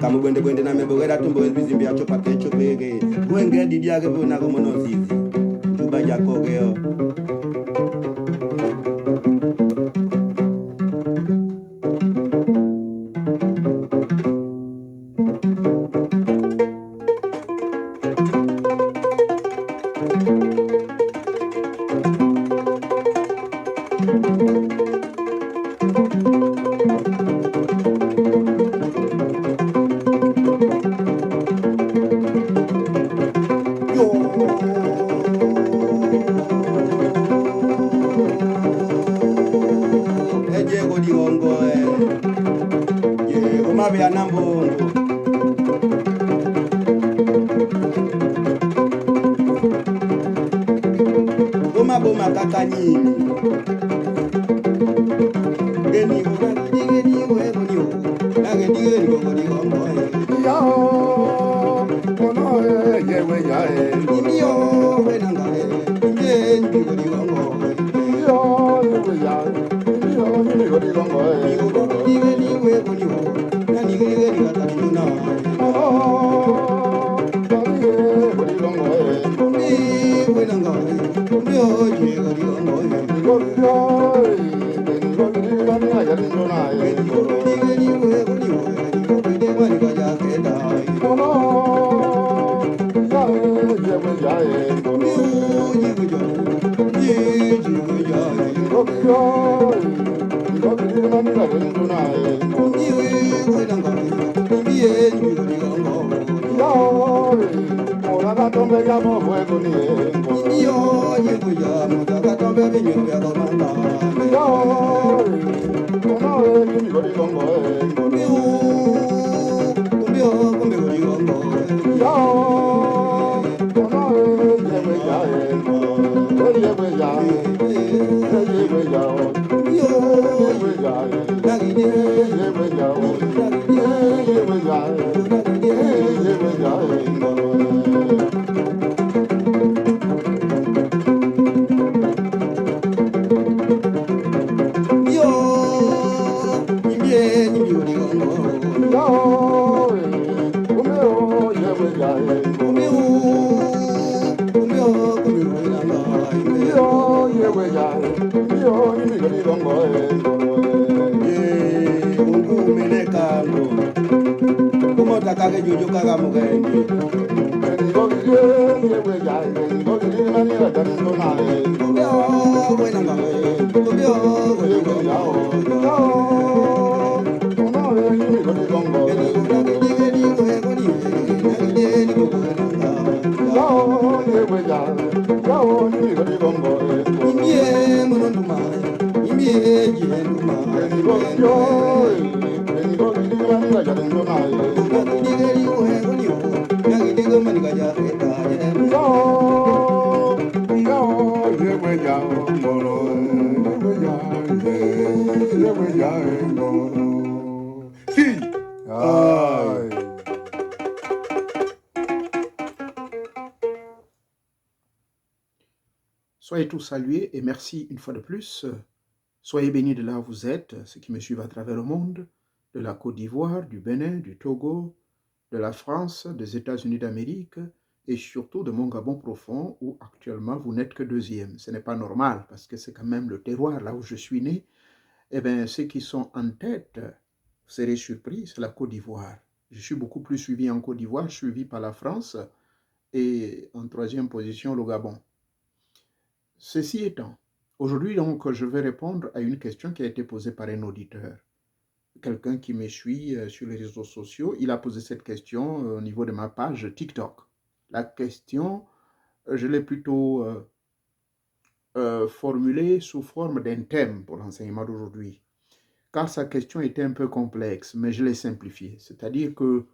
kamu bwende na mebogera tumbo bizimbi acho pakecho pege wenge didi yake bona ko monozizi juba jakogeo ya nambongo boma kakanyini geni wegoni nage digeni gogoni gombo yo ono yewe yae yo wenanga geni gogoni gombo yo yewe yae yo gogoni gombo digeni wegoni nani geni katakuna kage jojo kaga mugendi Soyez tous salués et merci une fois de plus. Soyez bénis de là où vous êtes, ceux qui me suivent à travers le monde, de la Côte d'Ivoire, du Bénin, du Togo, de la France, des États-Unis d'Amérique et surtout de mon Gabon profond où actuellement vous n'êtes que deuxième. Ce n'est pas normal parce que c'est quand même le terroir là où je suis né. Eh bien, ceux qui sont en tête, vous serez surpris, c'est la Côte d'Ivoire. Je suis beaucoup plus suivi en Côte d'Ivoire, suivi par la France et en troisième position le Gabon. Ceci étant, aujourd'hui donc je vais répondre à une question qui a été posée par un auditeur. Quelqu'un qui me suit sur les réseaux sociaux, il a posé cette question au niveau de ma page TikTok. La question, je l'ai plutôt formulée sous forme d'un thème pour l'enseignement d'aujourd'hui, car sa question était un peu complexe, mais je l'ai simplifiée. C'est-à-dire que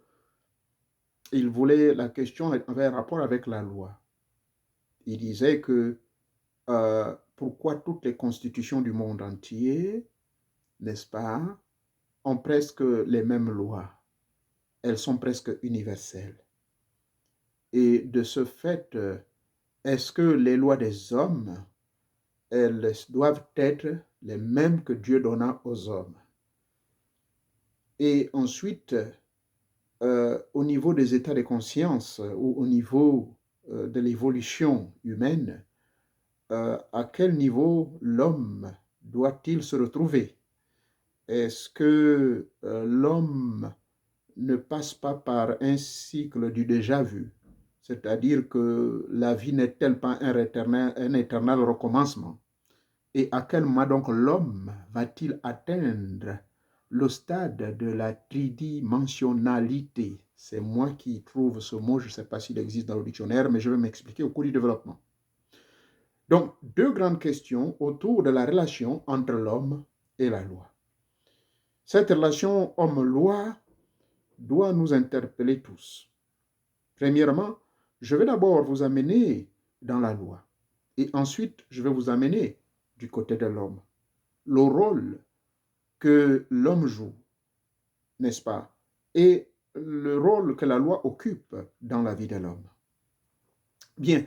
la question avait un rapport avec la loi. Il disait que pourquoi toutes les constitutions du monde entier, n'est-ce pas, ont presque les mêmes lois. Elles sont presque universelles. Et de ce fait, est-ce que les lois des hommes, elles doivent être les mêmes que Dieu donna aux hommes? Et ensuite, au niveau des états de conscience ou au niveau de l'évolution humaine, à quel niveau l'homme doit-il se retrouver? Est-ce que l'homme ne passe pas par un cycle du déjà vu? C'est-à-dire que la vie n'est-elle pas un éternel recommencement? Et à quel moment donc l'homme va-t-il atteindre le stade de la tridimensionnalité? C'est moi qui trouve ce mot, je ne sais pas s'il existe dans le dictionnaire, mais je vais m'expliquer au cours du développement. Donc, deux grandes questions autour de la relation entre l'homme et la loi. Cette relation homme-loi doit nous interpeller tous. Premièrement, je vais d'abord vous amener dans la loi et ensuite je vais vous amener du côté de l'homme. Le rôle que l'homme joue, n'est-ce pas, et le rôle que la loi occupe dans la vie de l'homme. Bien,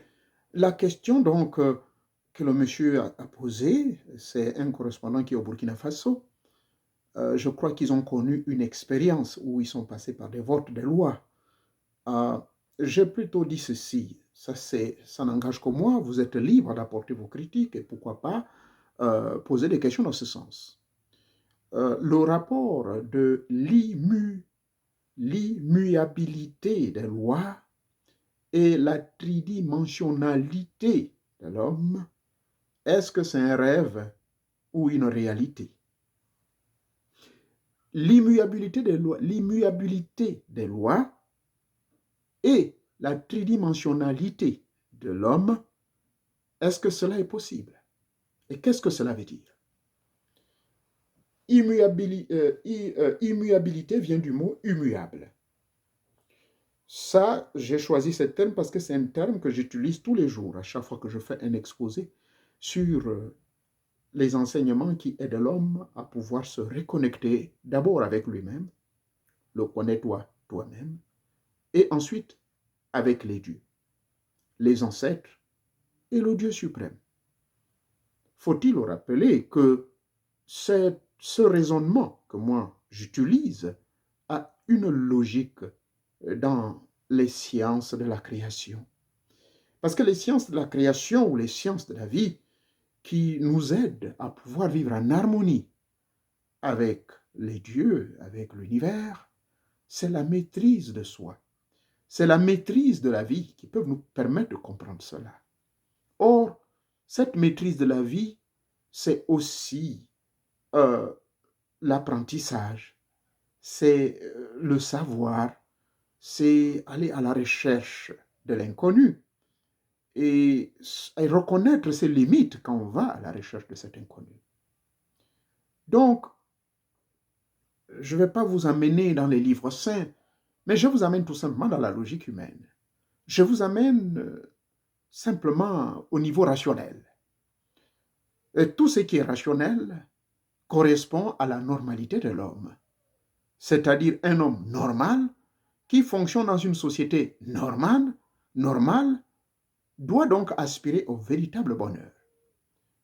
la question donc que le monsieur a posée, c'est un correspondant qui est au Burkina Faso. Je crois qu'ils ont connu une expérience où ils sont passés par des votes de loi. J'ai plutôt dit ceci, ça n'engage que moi, vous êtes libre d'apporter vos critiques et pourquoi pas poser des questions dans ce sens. Le rapport de l'immuabilité des lois et la tridimensionnalité de l'homme, est-ce que c'est un rêve ou une réalité? L'immuabilité des lois et la tridimensionnalité de l'homme, est-ce que cela est possible? Et qu'est-ce que cela veut dire? Immuabilité vient du mot immuable. Ça, j'ai choisi ce terme parce que c'est un terme que j'utilise tous les jours, à chaque fois que je fais un exposé sur les enseignements qui aident l'homme à pouvoir se reconnecter d'abord avec lui-même, le connais-toi toi-même, et ensuite avec les dieux, les ancêtres et le Dieu suprême. Faut-il rappeler que ce raisonnement que moi j'utilise a une logique dans les sciences de la création. Parce que les sciences de la création ou les sciences de la vie qui nous aident à pouvoir vivre en harmonie avec les dieux, avec l'univers, c'est la maîtrise de soi. C'est la maîtrise de la vie qui peut nous permettre de comprendre cela. Or, cette maîtrise de la vie, c'est aussi l'apprentissage, c'est le savoir, c'est aller à la recherche de l'inconnu et reconnaître ses limites quand on va à la recherche de cet inconnu. Donc, je ne vais pas vous amener dans les livres saints, mais je vous amène tout simplement dans la logique humaine. Je vous amène simplement au niveau rationnel. Et tout ce qui est rationnel correspond à la normalité de l'homme, c'est-à-dire un homme normal qui fonctionne dans une société normale, doit donc aspirer au véritable bonheur.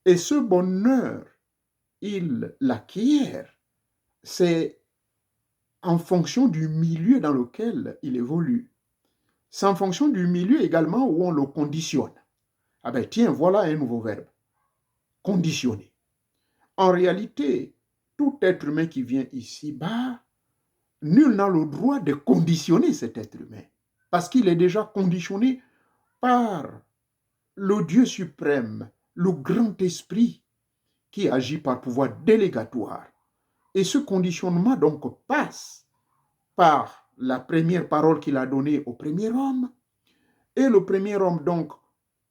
Et ce bonheur, il l'acquiert, c'est en fonction du milieu dans lequel il évolue. C'est en fonction du milieu également où on le conditionne. Ah ben tiens, voilà un nouveau verbe. Conditionner. En réalité, tout être humain qui vient ici-bas, nul n'a le droit de conditionner cet être humain. Parce qu'il est déjà conditionné par le Dieu suprême, le grand esprit qui agit par pouvoir délégatoire. Et ce conditionnement donc passe par la première parole qu'il a donnée au premier homme, et le premier homme donc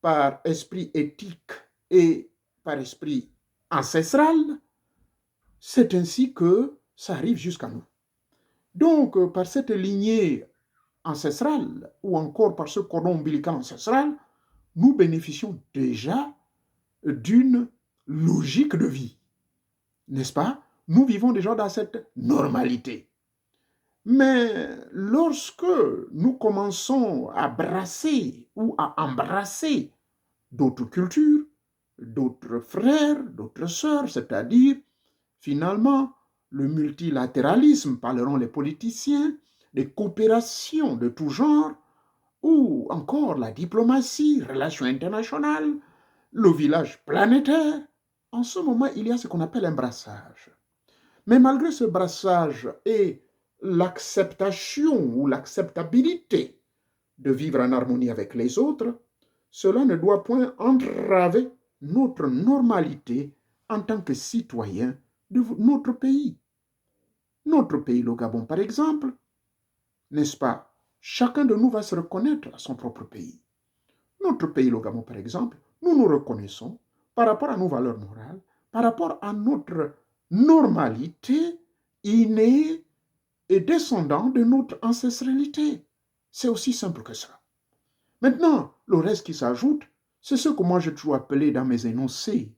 par esprit éthique et par esprit ancestral. C'est ainsi que ça arrive jusqu'à nous. Donc, par cette lignée ancestrale, ou encore par ce cordon ombilical ancestral, nous bénéficions déjà d'une logique de vie. N'est-ce pas? Nous vivons déjà dans cette normalité. Mais lorsque nous commençons à brasser ou à embrasser d'autres cultures, d'autres frères, d'autres sœurs, c'est-à-dire finalement le multilatéralisme, parleront les politiciens, des coopérations de tout genre, ou encore la diplomatie, relations internationales, le village planétaire. En ce moment, il y a ce qu'on appelle un brassage. Mais malgré ce brassage et l'acceptation ou l'acceptabilité de vivre en harmonie avec les autres, cela ne doit point entraver notre normalité en tant que citoyen de notre pays. Notre pays, le Gabon, par exemple, n'est-ce pas? Chacun de nous va se reconnaître à son propre pays. Notre pays, le Gabon, par exemple, nous nous reconnaissons par rapport à nos valeurs morales, par rapport à notre normalité innée et descendant de notre ancestralité. C'est aussi simple que ça. Maintenant, le reste qui s'ajoute, c'est ce que moi j'ai toujours appelé dans mes énoncés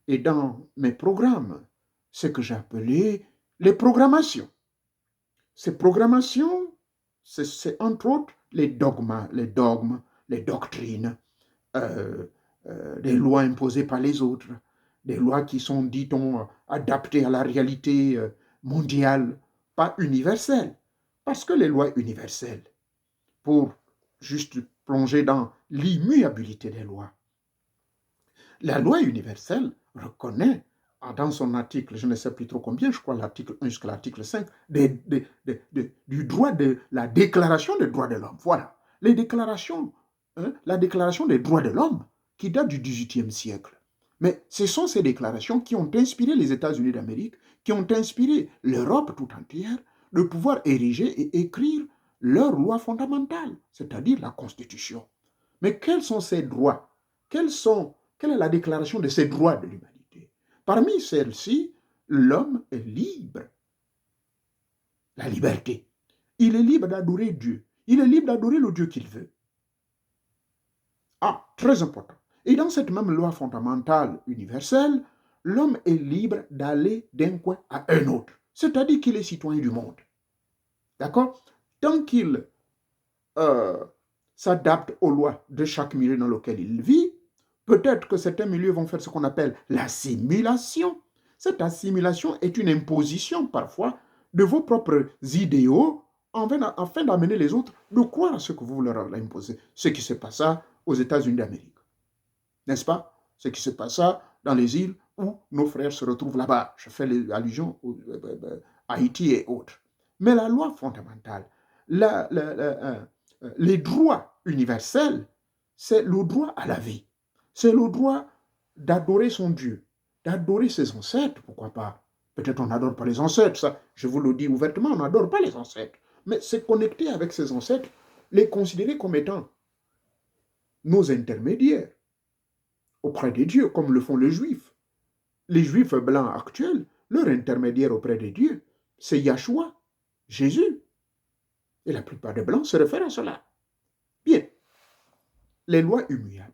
et dans mes programmes, ce que j'ai appelé les programmations. Ces programmations, c'est entre autres les dogmes, les doctrines, des lois imposées par les autres, des lois qui sont, dit-on, adaptées à la réalité mondiale, pas universelle. Parce que les lois universelles, pour juste plonger dans l'immuabilité des lois, la loi universelle reconnaît dans son article, je ne sais plus trop combien, je crois l'article 1 jusqu'à l'article 5, du droit de la déclaration des droits de l'homme. Voilà, les déclarations, la déclaration des droits de l'homme qui date du XVIIIe siècle. Mais ce sont ces déclarations qui ont inspiré les États-Unis d'Amérique, qui ont inspiré l'Europe tout entière de pouvoir ériger et écrire leur loi fondamentale, c'est-à-dire la Constitution. Mais quels sont ces droits? Quelle est la déclaration de ces droits de l'humanité? Parmi celles-ci, l'homme est libre. La liberté. Il est libre d'adorer Dieu. Il est libre d'adorer le Dieu qu'il veut. Ah, très important. Et dans cette même loi fondamentale universelle, l'homme est libre d'aller d'un coin à un autre. C'est-à-dire qu'il est citoyen du monde. D'accord? Tant qu'il s'adapte aux lois de chaque milieu dans lequel il vit, peut-être que certains milieux vont faire ce qu'on appelle l'assimilation. Cette assimilation est une imposition parfois de vos propres idéaux afin d'amener les autres de croire à ce que vous leur avez imposé. Ce qui se passa aux États-Unis d'Amérique. N'est-ce pas? Ce qui se passa dans les îles où nos frères se retrouvent là-bas. Je fais allusion à Haïti et autres. Mais la loi fondamentale, les droits universels, c'est le droit à la vie. C'est le droit d'adorer son Dieu, d'adorer ses ancêtres, pourquoi pas. Peut-être on n'adore pas les ancêtres, ça, je vous le dis ouvertement, on n'adore pas les ancêtres. Mais c'est connecter avec ses ancêtres, les considérer comme étant nos intermédiaires auprès de Dieu, comme le font les Juifs. Les Juifs blancs actuels, leur intermédiaire auprès de Dieu, c'est Yahshua, Jésus. Et la plupart des Blancs se réfèrent à cela. Bien. Les lois immuables.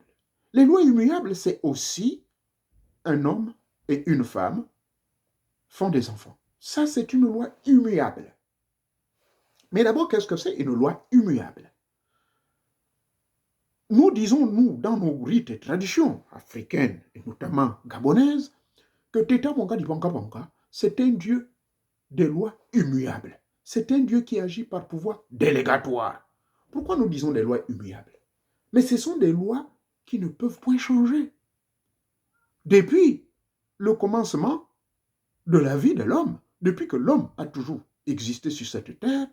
Les lois immuables, c'est aussi un homme et une femme font des enfants. Ça, c'est une loi immuable. Mais d'abord, qu'est-ce que c'est une loi immuable? Nous disons, nous, dans nos rites et traditions africaines, et notamment gabonaises, que Teta Bonga di Bonga Bonga, c'est un dieu de lois immuables. C'est un Dieu qui agit par pouvoir délégatoire. Pourquoi nous disons des lois immuables? Mais ce sont des lois qui ne peuvent point changer. Depuis le commencement de la vie de l'homme, depuis que l'homme a toujours existé sur cette terre,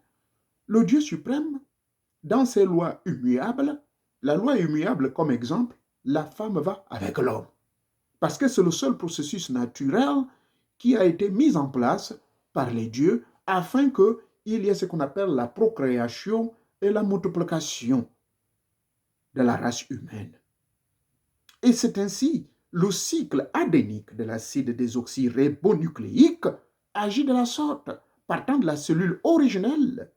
le Dieu suprême, dans ses lois immuables, la loi immuable comme exemple, la femme va avec l'homme. Parce que c'est le seul processus naturel qui a été mis en place par les dieux afin qu'il y ait ce qu'on appelle la procréation et la multiplication de la race humaine. Et c'est ainsi le cycle adénique de l'acide désoxyribonucléique agit de la sorte, partant de la cellule originelle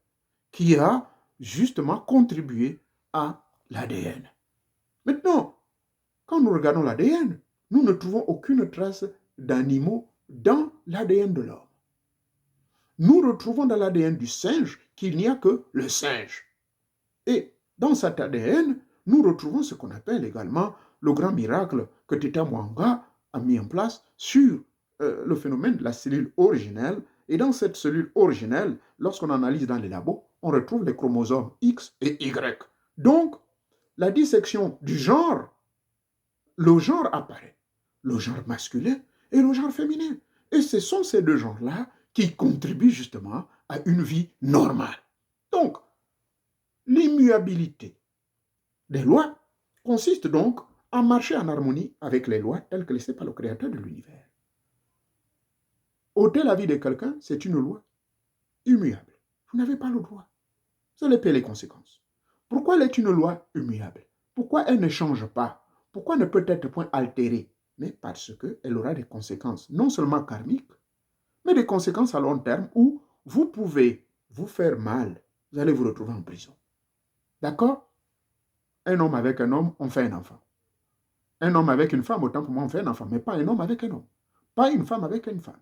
qui a justement contribué à l'ADN. Maintenant, quand nous regardons l'ADN, nous ne trouvons aucune trace d'animaux dans l'ADN de l'homme. Nous retrouvons dans l'ADN du singe qu'il n'y a que le singe. Et dans cet ADN, nous retrouvons ce qu'on appelle également le grand miracle que Teta Mwanga a mis en place sur le phénomène de la cellule originelle Et dans cette cellule originelle, lorsqu'on analyse dans les labos, on retrouve les chromosomes X et Y. Donc, la dissection du genre, le genre apparaît. Le genre masculin et le genre féminin. Et ce sont ces deux genres-là qui contribuent justement à une vie normale. Donc, l'immuabilité des lois consiste donc à marcher en harmonie avec les lois telles que laissées par le Créateur de l'univers. Ôter la vie de quelqu'un, c'est une loi immuable. Vous n'avez pas le droit. Vous allez payer les conséquences. Pourquoi elle est une loi immuable? Pourquoi elle ne change pas? Pourquoi ne peut être point altérée? Mais parce qu'elle aura des conséquences, non seulement karmiques, mais des conséquences à long terme où vous pouvez vous faire mal. Vous allez vous retrouver en prison. D'accord? Un homme avec un homme, on fait un enfant. Un homme avec une femme, autant pour moi, on fait un enfant. Mais pas un homme avec un homme. Pas une femme avec une femme.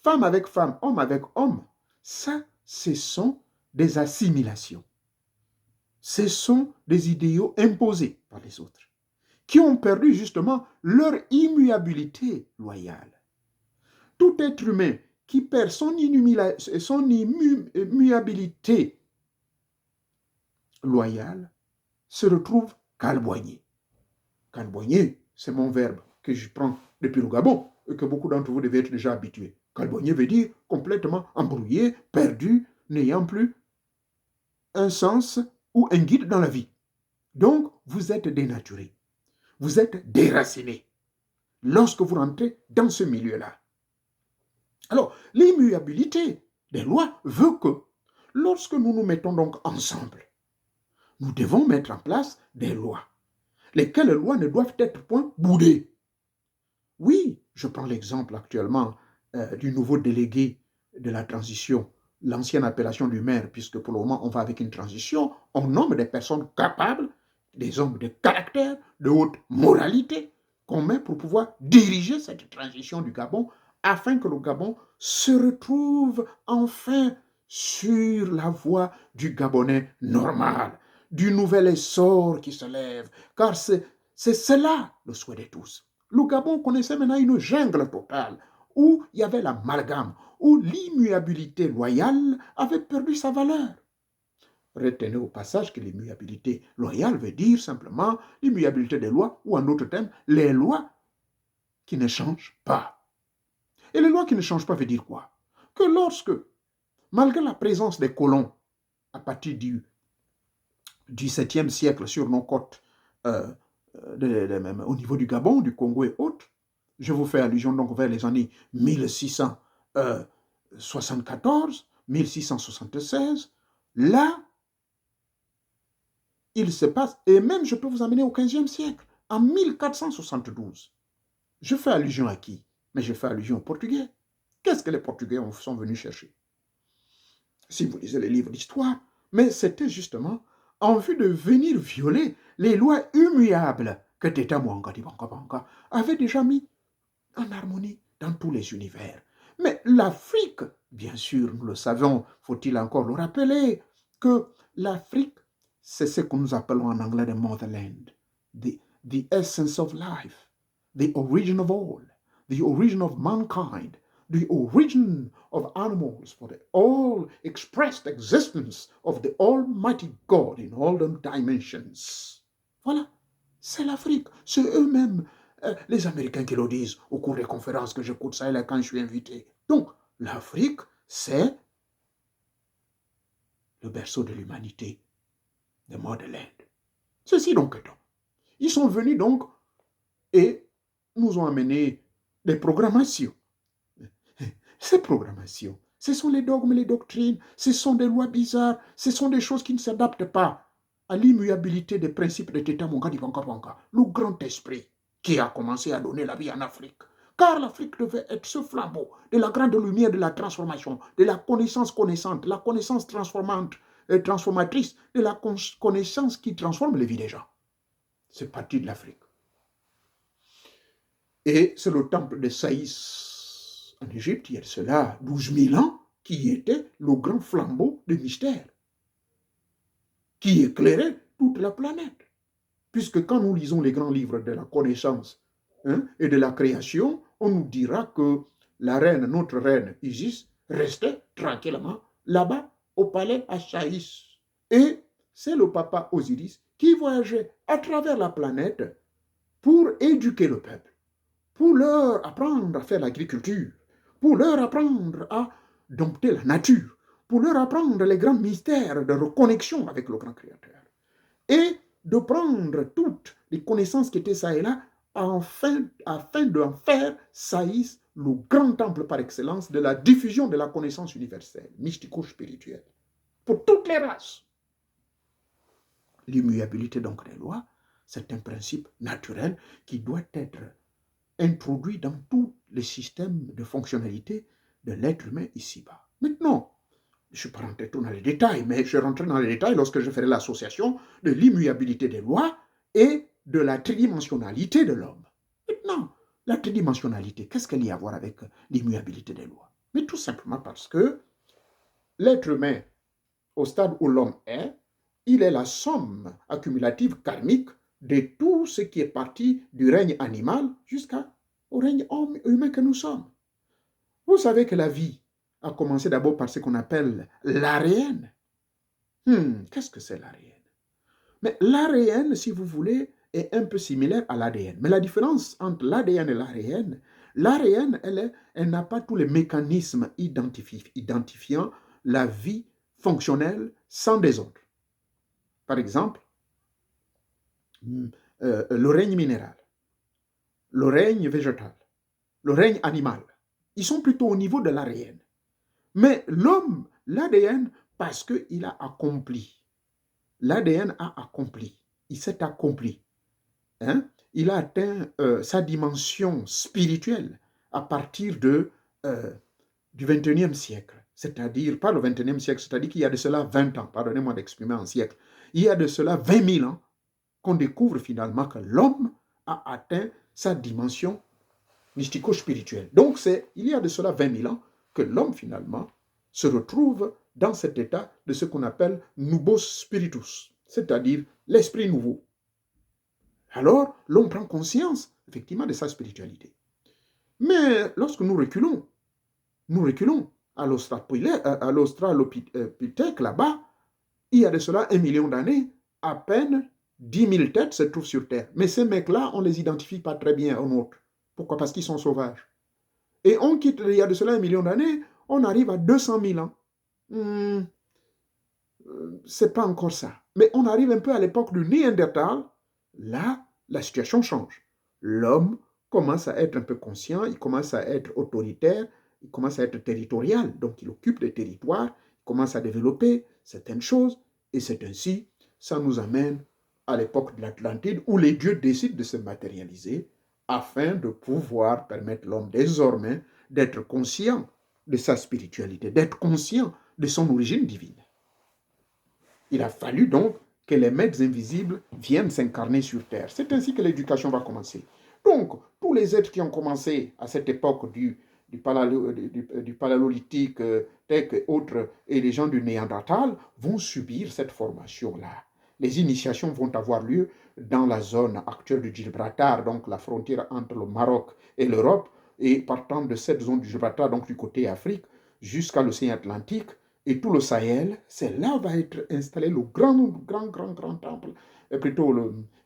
Femme avec femme, homme avec homme. Ça, ce sont des assimilations. Ce sont des idéaux imposés par les autres, qui ont perdu justement leur immuabilité loyale. Tout être humain qui perd son immuabilité loyale se retrouve calboigné. Calboigné, c'est mon verbe que je prends depuis le Gabon et que beaucoup d'entre vous devez être déjà habitués. Calboigné veut dire complètement embrouillé, perdu, n'ayant plus un sens ou un guide dans la vie. Donc, vous êtes dénaturé. Vous êtes déraciné lorsque vous rentrez dans ce milieu-là. Alors, l'immuabilité des lois veut que lorsque nous nous mettons donc ensemble, nous devons mettre en place des lois, lesquelles lois ne doivent être point boudées. Oui, je prends l'exemple actuellement du nouveau délégué de la transition, l'ancienne appellation du maire, puisque pour le moment on va avec une transition, on nomme des personnes capables, des hommes de caractère, de haute moralité, qu'on met pour pouvoir diriger cette transition du Gabon, afin que le Gabon se retrouve enfin sur la voie du Gabonais normal, du nouvel essor qui se lève, car c'est cela le souhait de tous. Le Gabon connaissait maintenant une jungle totale, où il y avait l'amalgame, où l'immuabilité loyale avait perdu sa valeur. Retenez au passage que l'immuabilité loyale veut dire simplement l'immuabilité des lois, ou en d'autres termes, les lois qui ne changent pas. Et les lois qui ne changent pas veut dire quoi? Que lorsque, malgré la présence des colons à partir du XVIIe siècle sur nos côtes, au niveau du Gabon, du Congo et autres, je vous fais allusion donc vers les années 1674, 1676, là, il se passe, et même je peux vous amener au XVe siècle, en 1472. Je fais allusion à qui? Mais je fais allusion aux Portugais. Qu'est-ce que les Portugais sont venus chercher? Si vous lisez les livres d'histoire, mais c'était justement en vue de venir violer les lois immuables que Teta Mwangadi Banka avait déjà mis en harmonie dans tous les univers. Mais l'Afrique, bien sûr, nous le savons, faut-il encore le rappeler, que l'Afrique, c'est ce que nous appelons en anglais the motherland, the essence of life, the origin of all, the origin of mankind, the origin of animals for the all expressed existence of the Almighty God in all them dimensions. Voilà, c'est l'Afrique, c'est eux-mêmes, les Américains qui le disent au cours des conférences que j'écoute ça et là quand je suis invité. Donc, l'Afrique, c'est le berceau de l'humanité, the motherland. Ceci donc étant, ils sont venus donc et nous ont amené des programmations. Ces programmations, ce sont les dogmes, les doctrines, ce sont des lois bizarres, ce sont des choses qui ne s'adaptent pas à l'immuabilité des principes de Teta Mwangadi Banka, le grand esprit qui a commencé à donner la vie en Afrique. Car l'Afrique devait être ce flambeau de la grande lumière de la transformation, de la connaissance connaissante, la connaissance transformante et transformatrice, de la connaissance qui transforme les vies des gens. C'est parti de l'Afrique. Et c'est le temple de Saïs en Égypte, il y a de cela 12 000 ans, qui était le grand flambeau de mystère, qui éclairait toute la planète. Puisque quand nous lisons les grands livres de la connaissance et de la création, on nous dira que la reine, notre reine Isis, restait tranquillement là-bas au palais à Chaïs. Et c'est le papa Osiris qui voyageait à travers la planète pour éduquer le peuple, pour leur apprendre à faire l'agriculture, pour leur apprendre à dompter la nature, pour leur apprendre les grands mystères de reconnexion avec le grand créateur. Et de prendre toutes les connaissances qui étaient ça et là afin d'en faire Saïs le grand temple par excellence de la diffusion de la connaissance universelle, mystico-spirituelle, pour toutes les races. L'immuabilité donc des lois, c'est un principe naturel qui doit être introduit dans tous les systèmes de fonctionnalité de l'être humain ici-bas. Maintenant, je ne suis pas rentré tout dans les détails, mais je rentrerai dans les détails lorsque je ferai l'association de l'immuabilité des lois et de la tridimensionnalité de l'homme. Maintenant, la tridimensionnalité, qu'est-ce qu'elle y a à voir avec l'immuabilité des lois? Mais tout simplement parce que l'être humain, au stade où l'homme est, il est la somme accumulative karmique de tout ce qui est parti du règne animal jusqu'au règne humain que nous sommes. Vous savez que la vie a commencé d'abord par ce qu'on appelle l'ARN. Qu'est-ce que c'est l'ARN? Mais l'ARN, si vous voulez, est un peu similaire à l'ADN. Mais la différence entre l'ADN et l'ARN, elle n'a pas tous les mécanismes identifiant la vie fonctionnelle sans désordre. Par exemple, le règne minéral, le règne végétal, le règne animal, ils sont plutôt au niveau de l'ARN. Mais l'homme, l'ADN, parce qu'il a accompli. L'ADN a accompli. Il s'est accompli. Il a atteint sa dimension spirituelle à partir du 21e siècle. C'est-à-dire, pas le 21e siècle, c'est-à-dire qu'il y a de cela 20 ans, pardonnez-moi d'exprimer en siècle, il y a de cela 20 000 ans qu'on découvre finalement que l'homme a atteint sa dimension mystico-spirituelle. Donc, il y a de cela 20 000 ans que l'homme finalement se retrouve dans cet état de ce qu'on appelle Nubos Spiritus, c'est-à-dire l'esprit nouveau. Alors, l'homme prend conscience, effectivement, de sa spiritualité. Mais lorsque nous reculons à l'Australopithèque, là-bas, il y a de cela 1 million d'années, à peine 10 000 têtes se trouvent sur Terre. Mais ces mecs-là, on ne les identifie pas très bien aux nôtres. Pourquoi? Parce qu'ils sont sauvages. Et on quitte, il y a de cela 1 million d'années, on arrive à 200 000 ans. C'est pas encore ça. Mais on arrive un peu à l'époque du Néandertal. Là, la situation change. L'homme commence à être un peu conscient, il commence à être autoritaire, il commence à être territorial. Donc, il occupe des territoires, il commence à développer certaines choses. Et c'est ainsi, ça nous amène à l'époque de l'Atlantide où les dieux décident de se matérialiser afin de pouvoir permettre l'homme désormais d'être conscient de sa spiritualité, d'être conscient de son origine divine. Il a fallu donc que les maîtres invisibles viennent s'incarner sur Terre. C'est ainsi que l'éducation va commencer. Donc, tous les êtres qui ont commencé à cette époque du paléolithique, Tech et autres, et les gens du Néandertal vont subir cette formation-là. Les initiations vont avoir lieu dans la zone actuelle du Gibraltar, donc la frontière entre le Maroc et l'Europe, et partant de cette zone du Gibraltar, donc du côté Afrique, jusqu'à l'océan Atlantique, et tout le Sahel, c'est là va être installé le grand temple, plutôt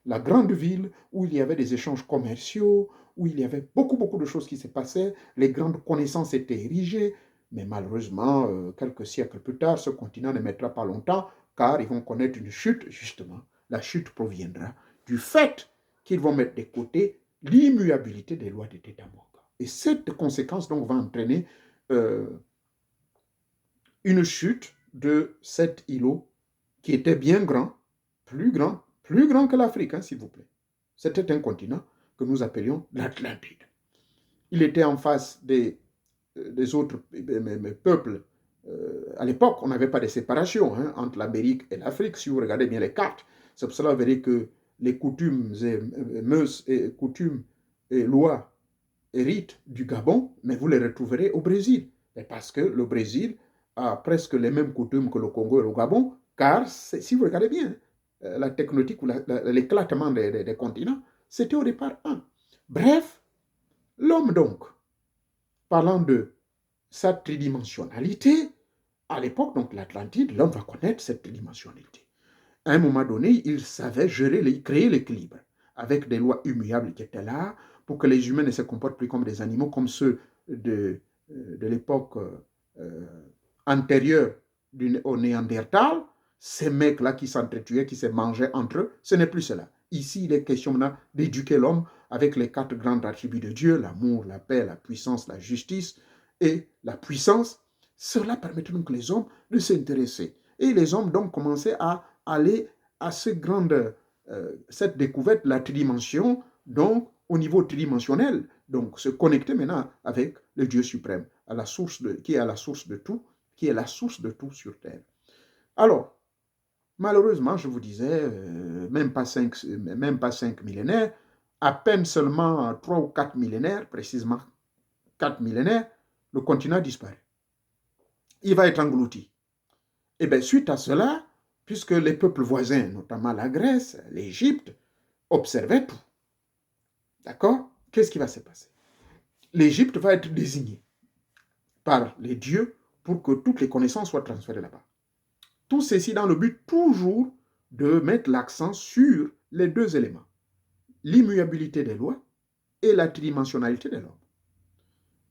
la grande ville où il y avait des échanges commerciaux, où il y avait beaucoup de choses qui se passaient, les grandes connaissances étaient érigées, mais malheureusement, quelques siècles plus tard, ce continent ne mettra pas longtemps, car ils vont connaître une chute, justement. La chute proviendra du fait qu'ils vont mettre de côté l'immuabilité des lois de Teta-Morgan. Et cette conséquence donc va entraîner une chute de cet îlot qui était bien grand, plus grand que l'Afrique, s'il vous plaît. C'était un continent que nous appelions l'Atlantide. Il était en face des autres peuples. À l'époque, on n'avait pas de séparation entre l'Amérique et l'Afrique. Si vous regardez bien les cartes, c'est pour cela que vous verrez que les coutumes et lois et rites du Gabon, mais vous les retrouverez au Brésil. Et parce que le Brésil a presque les mêmes coutumes que le Congo et le Gabon, car si vous regardez bien, la technotique ou l'éclatement des continents, c'était au départ un. Bref, l'homme donc, parlant de sa tridimensionnalité. À l'époque, donc l'Atlantide, l'homme va connaître cette tridimensionnalité. À un moment donné, il savait créer l'équilibre avec des lois immuables qui étaient là pour que les humains ne se comportent plus comme des animaux, comme ceux de l'époque antérieure au Néandertal. Ces mecs-là qui s'entretuaient, qui se mangeaient entre eux, ce n'est plus cela. Ici, il est question maintenant d'éduquer l'homme avec les 4 grands attributs de Dieu, l'amour, la paix, la puissance, la justice et la puissance. Cela permet donc les hommes de s'intéresser. Et les hommes donc commençaient à aller à cette découverte, la tridimension, donc au niveau tridimensionnel, donc se connecter maintenant avec le Dieu suprême, qui est à la source de tout, qui est la source de tout sur terre. Alors, malheureusement, je vous disais, même pas 5 millénaires, à peine seulement 3 ou 4 millénaires, précisément 4 millénaires, le continent disparaît. Il va être englouti. Et bien, suite à cela, puisque les peuples voisins, notamment la Grèce, l'Égypte, observaient tout. D'accord? Qu'est-ce qui va se passer? L'Égypte va être désignée par les dieux pour que toutes les connaissances soient transférées là-bas. Tout ceci dans le but toujours de mettre l'accent sur les 2 éléments, l'immuabilité des lois et la tridimensionnalité de l'homme.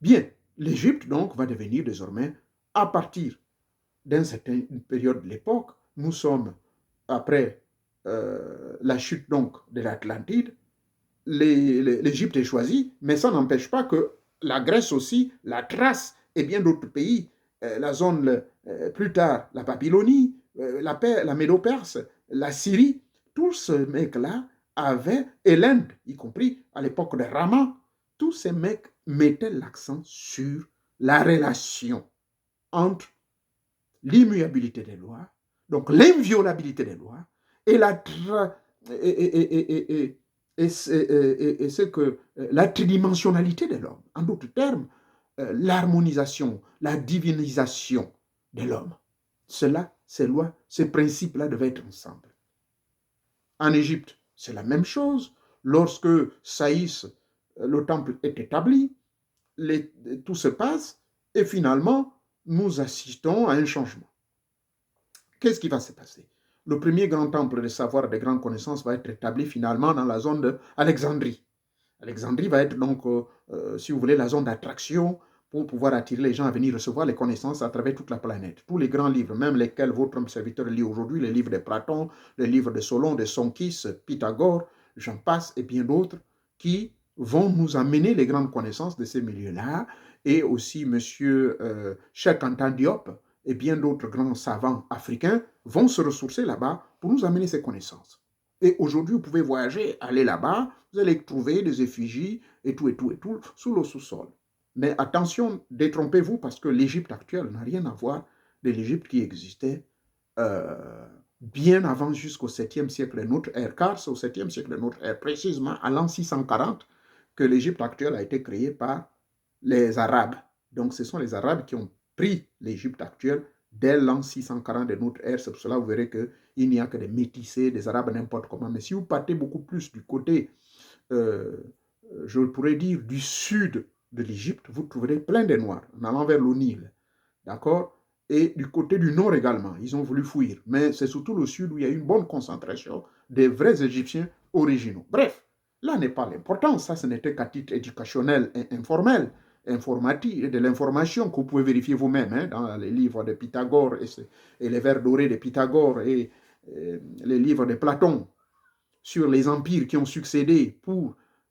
Bien, l'Égypte donc va devenir désormais, à partir d'une certaine période de l'époque, nous sommes après la chute donc de l'Atlantide, l'Égypte est choisie, mais ça n'empêche pas que la Grèce aussi, la Thrace et bien d'autres pays, la zone plus tard, la Babylonie, la Médo-Perse, la Syrie, tous ces mecs-là avaient, et l'Inde, y compris à l'époque de Rama, tous ces mecs mettaient l'accent sur la relation entre l'immuabilité des lois, donc l'inviolabilité des lois, et la tridimensionnalité de l'homme. En d'autres termes, l'harmonisation, la divinisation de l'homme. Cela, ces lois, ces principes-là devaient être ensemble. En Égypte, c'est la même chose. Lorsque Saïs, le temple est établi, tout se passe, et finalement, nous assistons à un changement. Qu'est-ce qui va se passer? Le premier grand temple de savoir, de grandes connaissances va être établi finalement dans la zone d'Alexandrie. Alexandrie va être donc, si vous voulez, la zone d'attraction pour pouvoir attirer les gens à venir recevoir les connaissances à travers toute la planète. Tous les grands livres, même lesquels votre serviteur lit aujourd'hui, les livres de Platon, les livres de Solon, de Sonkis, Pythagore, j'en passe, et bien d'autres, qui vont nous amener les grandes connaissances de ces milieux-là, et aussi M. Cheikh Anta Diop et bien d'autres grands savants africains vont se ressourcer là-bas pour nous amener ces connaissances. Et aujourd'hui, vous pouvez voyager, aller là-bas, vous allez trouver des effigies et tout, sous le sous-sol. Mais attention, détrompez-vous parce que l'Égypte actuelle n'a rien à voir de l'Égypte qui existait bien avant, jusqu'au 7e siècle de notre ère, car c'est au 7e siècle de notre ère, précisément à l'an 640, que l'Égypte actuelle a été créée par les Arabes. Donc ce sont les Arabes qui ont pris l'Égypte actuelle dès l'an 640 de notre ère. C'est pour cela que vous verrez qu'il n'y a que des métissés, des Arabes n'importe comment. Mais si vous partez beaucoup plus du côté, je pourrais dire, du sud de l'Égypte, vous trouverez plein de Noirs en allant vers le Nil. D'accord? Et du côté du nord également, ils ont voulu fuir. Mais c'est surtout le sud où il y a une bonne concentration des vrais Égyptiens originaux. Bref, là n'est pas l'important. Ça, ce n'était qu'à titre éducationnel et informel. Informatique, de l'information que vous pouvez vérifier vous-même dans les livres de Pythagore et les vers dorés de Pythagore et les livres de Platon sur les empires qui ont succédé,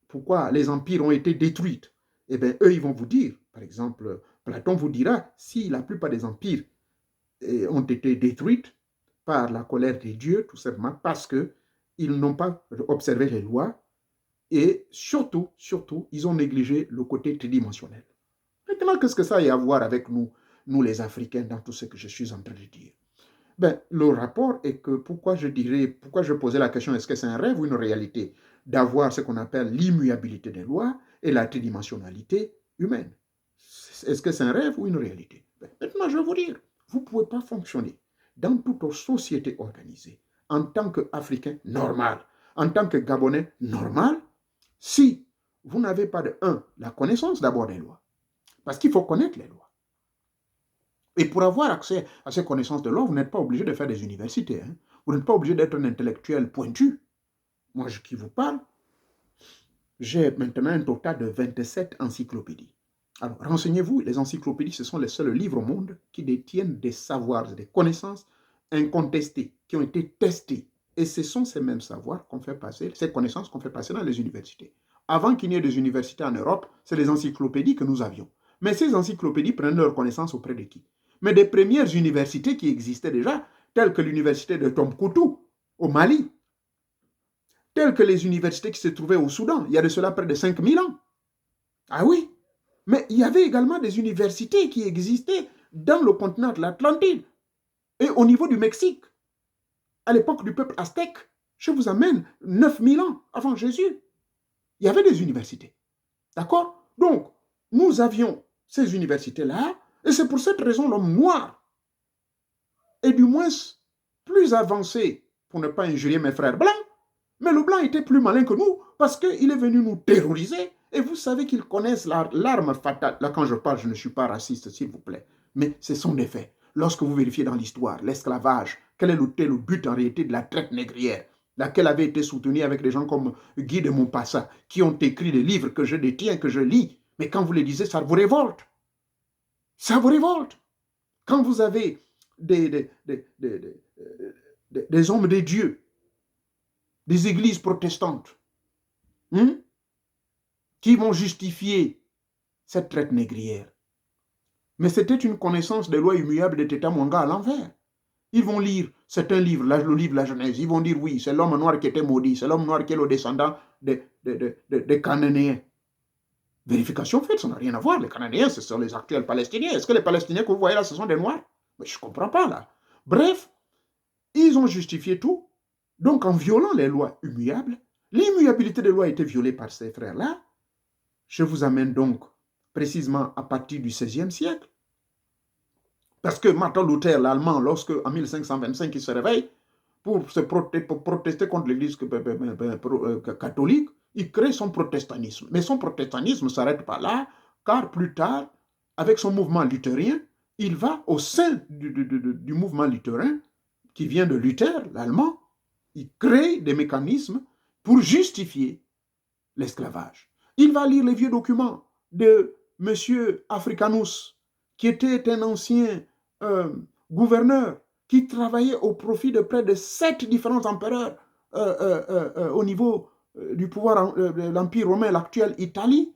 pourquoi les empires ont été détruits. Eh bien, eux, ils vont vous dire, par exemple, Platon vous dira, si la plupart des empires ont été détruits par la colère des dieux, tout simplement parce qu'ils n'ont pas observé les lois, et surtout, ils ont négligé le côté tridimensionnel. Maintenant, qu'est-ce que ça a à voir avec nous les Africains, dans tout ce que je suis en train de dire? Ben, le rapport est que, pourquoi je posais la question, est-ce que c'est un rêve ou une réalité d'avoir ce qu'on appelle l'immuabilité des lois et la tridimensionnalité humaine? Est-ce que c'est un rêve ou une réalité? Ben, maintenant, je vais vous dire, vous ne pouvez pas fonctionner dans toute société organisée en tant qu'Africain normal, en tant que Gabonais normal, si vous n'avez pas la connaissance d'abord des lois. Parce qu'il faut connaître les lois. Et pour avoir accès à ces connaissances de loi, vous n'êtes pas obligé de faire des universités. Hein. Vous n'êtes pas obligé d'être un intellectuel pointu. Moi, qui vous parle, j'ai maintenant un total de 27 encyclopédies. Alors, renseignez-vous, les encyclopédies, ce sont les seuls livres au monde qui détiennent des savoirs, des connaissances incontestées, qui ont été testées. Et ce sont ces mêmes savoirs qu'on fait passer, ces connaissances qu'on fait passer dans les universités. Avant qu'il n'y ait des universités en Europe, c'est les encyclopédies que nous avions. Mais ces encyclopédies prennent leurs connaissances auprès de qui? Mais des premières universités qui existaient déjà, telles que l'université de Tombouctou, au Mali, telles que les universités qui se trouvaient au Soudan, il y a de cela près de 5000 ans. Ah oui, mais il y avait également des universités qui existaient dans le continent de l'Atlantide et au niveau du Mexique, à l'époque du peuple aztèque. Je vous amène 9000 ans avant Jésus. Il y avait des universités. D'accord? Donc, nous avions ces universités-là, et c'est pour cette raison l'homme noir est du moins plus avancé, pour ne pas injurier mes frères blancs, mais le blanc était plus malin que nous parce qu'il est venu nous terroriser. Et vous savez qu'ils connaissent l'arme fatale. Là, quand je parle, je ne suis pas raciste, s'il vous plaît. Mais ce sont des faits. Lorsque vous vérifiez dans l'histoire, l'esclavage, quel est le but en réalité de la traite négrière, laquelle avait été soutenue avec des gens comme Guy de Maupassant, qui ont écrit des livres que je détiens, que je lis. Mais quand vous les lisez, ça vous révolte. Ça vous révolte. Quand vous avez des hommes de Dieu, des églises protestantes, qui vont justifier cette traite négrière. Mais c'était une connaissance des lois immuables de Teta Mwanga à l'envers. Ils vont lire certains livres, le livre de la Genèse, ils vont dire oui, c'est l'homme noir qui était maudit, c'est l'homme noir qui est le descendant des Cananéens. Vérification faite, ça n'a rien à voir. Les Cananéens, ce sont les actuels Palestiniens. Est-ce que les Palestiniens que vous voyez là, ce sont des Noirs? Mais je ne comprends pas là. Bref, ils ont justifié tout. Donc, en violant les lois immuables, l'immuabilité des lois a été violée par ces frères-là. Je vous amène donc précisément à partir du XVIe siècle. Parce que Martin Luther, l'Allemand, lorsque en 1525 il se réveille pour protester contre l'Église catholique, il crée son protestantisme. Mais son protestantisme ne s'arrête pas là, car plus tard, avec son mouvement luthérien, il va au sein du mouvement luthérien, qui vient de Luther, l'Allemand, il crée des mécanismes pour justifier l'esclavage. Il va lire les vieux documents de M. Africanus, qui était un ancien gouverneur qui travaillait au profit de près de 7 différents empereurs au niveau du pouvoir de l'Empire romain, l'actuelle Italie,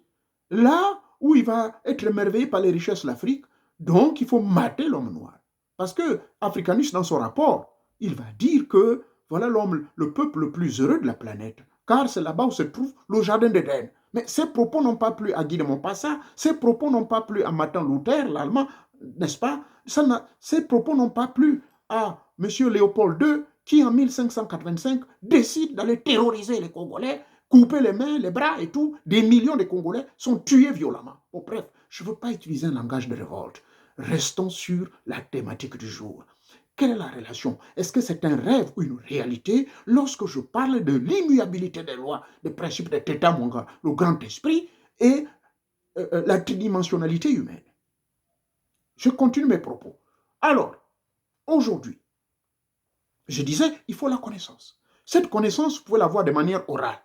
là où il va être émerveillé par les richesses de l'Afrique. Donc, il faut mater l'homme noir. Parce que Africanus, dans son rapport, il va dire que voilà l'homme, le peuple le plus heureux de la planète, car c'est là-bas où se trouve le jardin d'Éden. Mais ces propos n'ont pas plu à Guy de Maupassant, ces propos n'ont pas plu à Martin Luther, l'Allemand, n'est-ce pas? Ces propos n'ont pas plu à M. Léopold II, qui en 1585 décide d'aller terroriser les Congolais, couper les mains, les bras et tout. Des millions de Congolais sont tués violemment. Bon, bref, je ne veux pas utiliser un langage de révolte. Restons sur la thématique du jour. Quelle est la relation? Est-ce que c'est un rêve ou une réalité lorsque je parle de l'immuabilité des lois, des principes de Teta Mwanga, le grand esprit et la tridimensionnalité humaine? Je continue mes propos. Alors, aujourd'hui, je disais, il faut la connaissance. Cette connaissance, vous pouvez l'avoir de manière orale.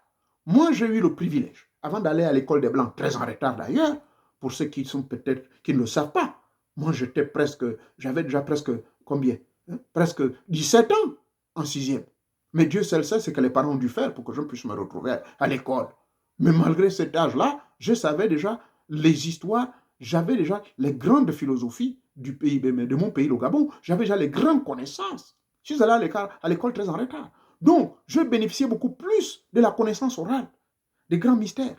Moi, j'ai eu le privilège, avant d'aller à l'école des Blancs, très en retard d'ailleurs, pour ceux qui sont peut-être, qui ne le savent pas, moi j'avais déjà presque, combien? Presque 17 ans en 6e. Mais Dieu seul sait ce que les parents ont dû faire pour que je puisse me retrouver à l'école. Mais malgré cet âge-là, je savais déjà les histoires, j'avais déjà les grandes philosophies du pays, de mon pays, le Gabon. J'avais déjà les grandes connaissances. Je suis allé à l'école très en retard. Donc, je bénéficiais beaucoup plus de la connaissance orale, des grands mystères.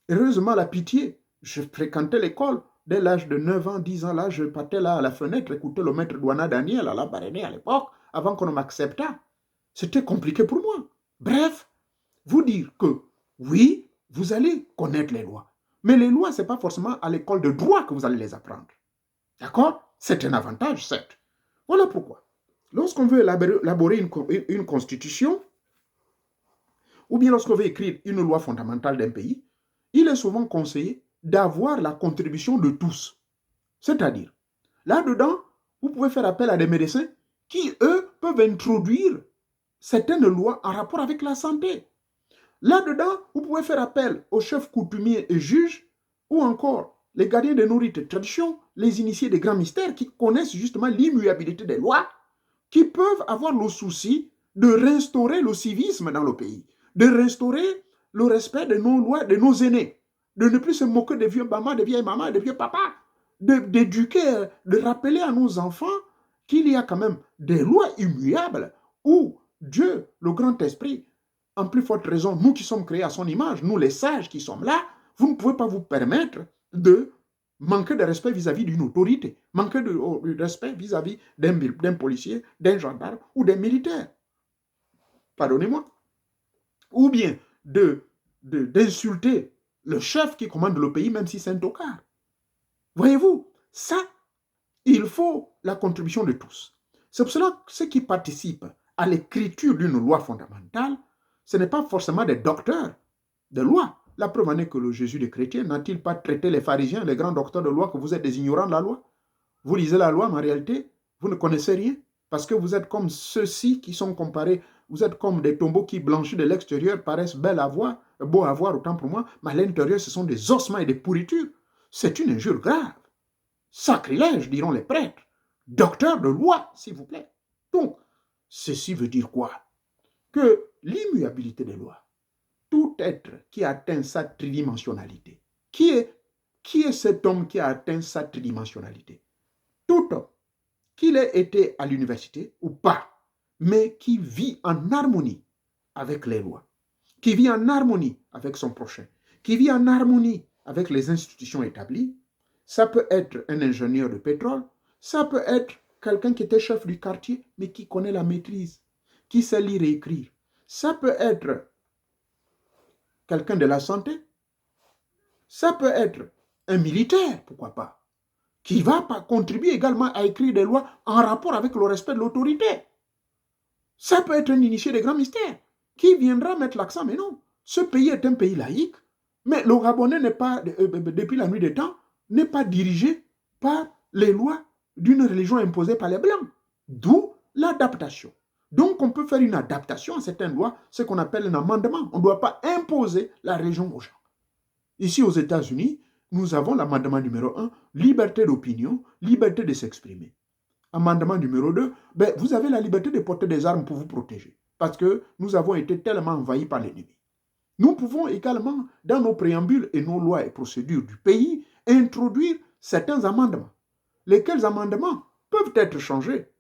Heureusement, la pitié, je fréquentais l'école. Dès l'âge de 9 ans, 10 ans, là, je partais là à la fenêtre, écouter le maître Douana Daniel à la Barénée à l'époque, avant qu'on ne m'acceptât. C'était compliqué pour moi. Bref, vous dire que, oui, vous allez connaître les lois. Mais les lois, ce n'est pas forcément à l'école de droit que vous allez les apprendre. D'accord? C'est un avantage, certes. Voilà pourquoi. Lorsqu'on veut élaborer une constitution, ou bien lorsqu'on veut écrire une loi fondamentale d'un pays, il est souvent conseillé d'avoir la contribution de tous. C'est-à-dire, Là-dedans, vous pouvez faire appel à des médecins qui, eux, peuvent introduire certaines lois en rapport avec la santé. Là-dedans, vous pouvez faire appel aux chefs coutumiers et juges ou encore les gardiens de nos rites et traditions, les initiés des grands mystères qui connaissent justement l'immuabilité des lois, qui peuvent avoir le souci de restaurer le civisme dans le pays, de restaurer le respect de nos lois, de nos aînés, de ne plus se moquer des vieux mamans, des vieilles mamans, des vieux papas, d'éduquer, de rappeler à nos enfants qu'il y a quand même des lois immuables où Dieu, le grand esprit, en plus forte raison, nous qui sommes créés à son image, nous les sages qui sommes là, vous ne pouvez pas vous permettre de manquer de respect vis-à-vis d'une autorité, manquer de respect vis-à-vis d'un policier, d'un gendarme ou d'un militaire. Pardonnez-moi. Ou bien d'insulter le chef qui commande le pays, même si c'est un tocard. Voyez-vous, ça, il faut la contribution de tous. C'est pour cela que ceux qui participent à l'écriture d'une loi fondamentale, ce n'est pas forcément des docteurs de loi. La preuve en est que le Jésus des chrétiens n'a-t-il pas traité les pharisiens, les grands docteurs de loi, que vous êtes des ignorants de la loi? Vous lisez la loi, mais en réalité, vous ne connaissez rien, parce que vous êtes comme ceux-ci qui sont comparés, vous êtes comme des tombeaux qui blanchis de l'extérieur, paraissent beaux à voir autant pour moi, mais à l'intérieur, ce sont des ossements et des pourritures. C'est une injure grave. Sacrilège, diront les prêtres. Docteur de loi, s'il vous plaît. Donc, ceci veut dire quoi? Que l'immuabilité des lois, tout être qui atteint sa tridimensionnalité, qui est cet homme qui a atteint sa tridimensionnalité? Tout homme, qu'il ait été à l'université ou pas, mais qui vit en harmonie avec les lois, qui vit en harmonie avec son prochain, qui vit en harmonie avec les institutions établies. Ça peut être un ingénieur de pétrole, ça peut être quelqu'un qui était chef du quartier, mais qui connaît la maîtrise, qui sait lire et écrire. Ça peut être quelqu'un de la santé, ça peut être un militaire, pourquoi pas, qui va contribuer également à écrire des lois en rapport avec le respect de l'autorité. Ça peut être un initié des grands mystères, qui viendra mettre l'accent, mais non, ce pays est un pays laïque, mais le Gabonais n'est pas, depuis la nuit des temps, n'est pas dirigé par les lois d'une religion imposée par les Blancs. D'où l'adaptation. Donc, on peut faire une adaptation à certaines lois, ce qu'on appelle un amendement. On ne doit pas imposer la religion aux gens. Ici, aux États-Unis, nous avons l'amendement numéro 1, liberté d'opinion, liberté de s'exprimer. Amendement numéro 2, vous avez la liberté de porter des armes pour vous protéger, parce que nous avons été tellement envahis par l'ennemi. Nous pouvons également, dans nos préambules et nos lois et procédures du pays, introduire certains amendements, lesquels amendements peuvent être changés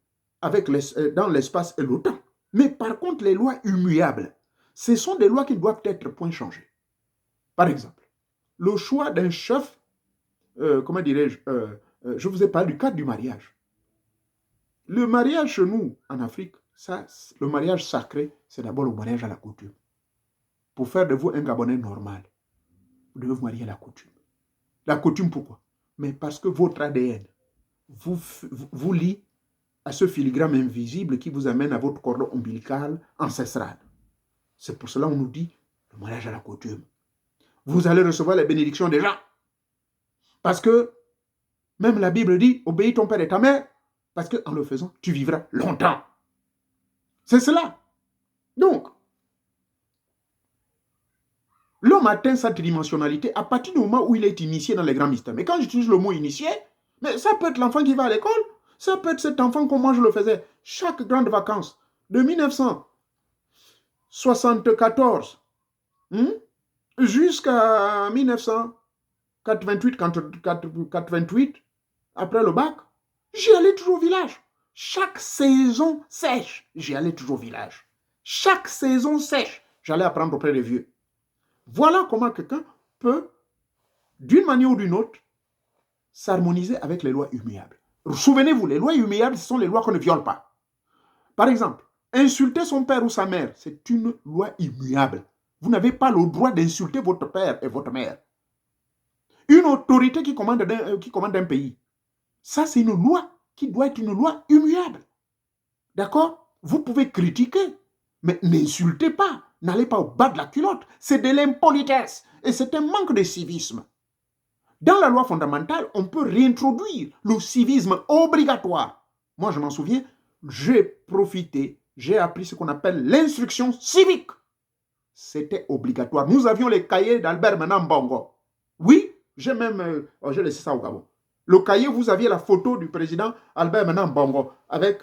dans l'espace et le temps. Mais par contre, les lois immuables, ce sont des lois qui ne doivent être point changées. Par exemple, le choix d'un chef, je vous ai parlé du cadre du mariage. Le mariage chez nous, en Afrique, le mariage sacré, c'est d'abord le mariage à la coutume. Pour faire de vous un Gabonais normal, vous devez vous marier à la coutume. La coutume, pourquoi? Mais parce que votre ADN vous lie à ce filigrane invisible qui vous amène à votre cordon ombilical ancestral. C'est pour cela qu'on nous dit le mariage à la coutume. Vous allez recevoir les bénédictions des gens. Parce que même la Bible dit, obéis ton père et ta mère, parce qu'en le faisant, tu vivras longtemps. C'est cela. Donc, l'homme atteint sa tridimensionnalité à partir du moment où il est initié dans les grands mystères. Mais quand j'utilise le mot initié, mais ça peut être l'enfant qui va à l'école, ça peut être cet enfant comme moi je le faisais chaque grande vacances de 1974 jusqu'à 1988, après le bac, j'y allais toujours au village. Chaque saison sèche, j'y allais toujours au village. Chaque saison sèche, j'allais apprendre auprès des vieux. Voilà comment quelqu'un peut, d'une manière ou d'une autre, s'harmoniser avec les lois immuables. Souvenez-vous, les lois immuables, ce sont les lois qu'on ne viole pas. Par exemple, insulter son père ou sa mère, c'est une loi immuable. Vous n'avez pas le droit d'insulter votre père et votre mère. Une autorité qui commande un pays, ça c'est une loi qui doit être une loi immuable. D'accord? Vous pouvez critiquer, mais n'insultez pas. N'allez pas au bas de la culotte. C'est de l'impolitesse. Et c'est un manque de civisme. Dans la loi fondamentale, on peut réintroduire le civisme obligatoire. Moi, je m'en souviens, j'ai profité, j'ai appris ce qu'on appelle l'instruction civique. C'était obligatoire. Nous avions les cahiers d'Albert Menambongo. Oui, j'ai même... j'ai laissé ça au Gabon. Le cahier, vous aviez la photo du président Albert Menambongo avec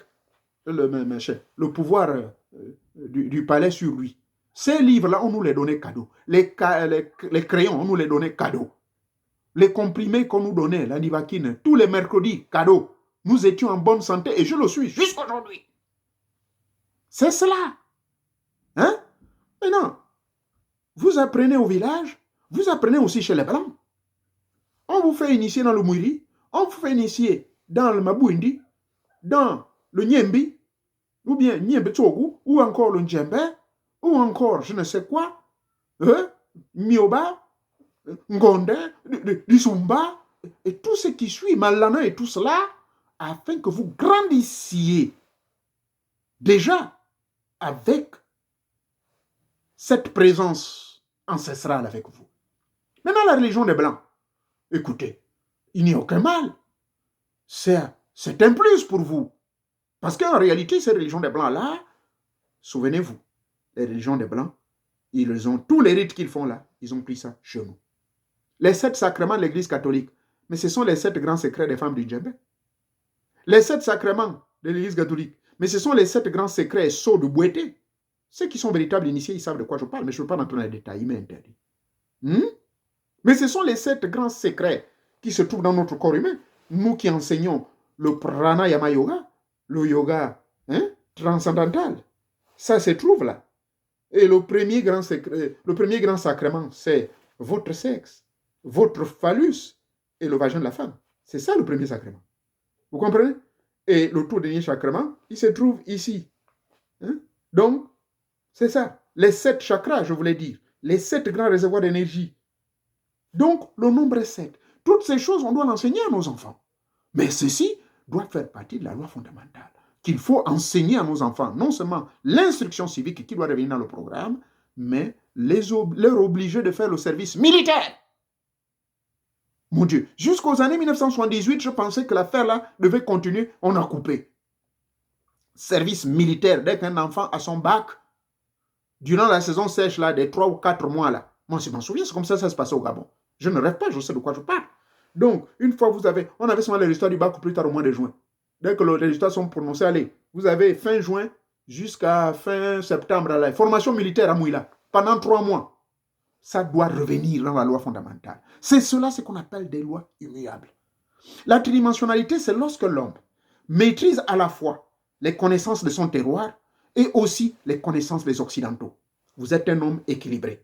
le pouvoir du palais sur lui. Ces livres-là, on nous les donnait cadeau. Les crayons, on nous les donnait cadeau. Les comprimés qu'on nous donnait, la Nivaquine, tous les mercredis, cadeau. Nous étions en bonne santé et je le suis jusqu'aujourd'hui. C'est cela. Hein? Maintenant, vous apprenez au village, vous apprenez aussi chez les Blancs. On vous fait initier dans le Mouiri, on vous fait initier dans le Mabouindi, dans le Nyembi, ou bien Nyembe Tsogu, ou encore le Ndjembe, ou encore je ne sais quoi, Mioba, Ngonde, Lisumba, et tout ce qui suit, Malana et tout cela, afin que vous grandissiez déjà avec cette présence ancestrale avec vous. Maintenant, la religion des Blancs, écoutez, il n'y a aucun mal. C'est un plus pour vous. Parce qu'en réalité, ces religions des Blancs-là, souvenez-vous, les religions des Blancs, ils ont tous les rites qu'ils font là, ils ont pris ça chez nous. Les 7 sacrements de l'Église catholique, mais ce sont les 7 grands secrets des femmes du Djembe. Les 7 sacrements de l'Église catholique, mais ce sont les 7 grands secrets sauts de Bouété. Ceux qui sont véritables initiés, ils savent de quoi je parle, mais je ne veux pas entrer dans les détails, il m'est interdit. Mais ce sont les 7 grands secrets qui se trouvent dans notre corps humain. Nous qui enseignons le pranayama yoga, le yoga transcendantal, ça se trouve là. Et le premier grand secret, le premier grand sacrement, c'est votre sexe, votre phallus et le vagin de la femme. C'est ça le premier sacrement. Vous comprenez? Et le tout dernier sacrement, il se trouve ici. Donc, c'est ça. Les 7 chakras, je voulais dire. Les 7 grands réservoirs d'énergie. Donc, le nombre est 7. Toutes ces choses, on doit l'enseigner à nos enfants. Mais ceci doit faire partie de la loi fondamentale. Qu'il faut enseigner à nos enfants, non seulement l'instruction civique qui doit revenir dans le programme, mais leur obliger de faire le service militaire. Mon Dieu, jusqu'aux années 1978, je pensais que l'affaire là devait continuer, on a coupé. Service militaire, dès qu'un enfant a son bac, durant la saison sèche là, des 3 ou 4 mois là, moi je m'en souviens, c'est comme ça se passait au Gabon. Je ne rêve pas, je sais de quoi je parle. Donc, une fois on avait seulement les résultats du bac plus tard au mois de juin. Dès que les résultats sont prononcés, allez, vous avez fin juin jusqu'à fin septembre, la formation militaire à Mouila, pendant 3 mois. Ça doit revenir dans la loi fondamentale. C'est cela ce qu'on appelle des lois immuables. La tridimensionnalité, c'est lorsque l'homme maîtrise à la fois les connaissances de son terroir et aussi les connaissances des Occidentaux. Vous êtes un homme équilibré.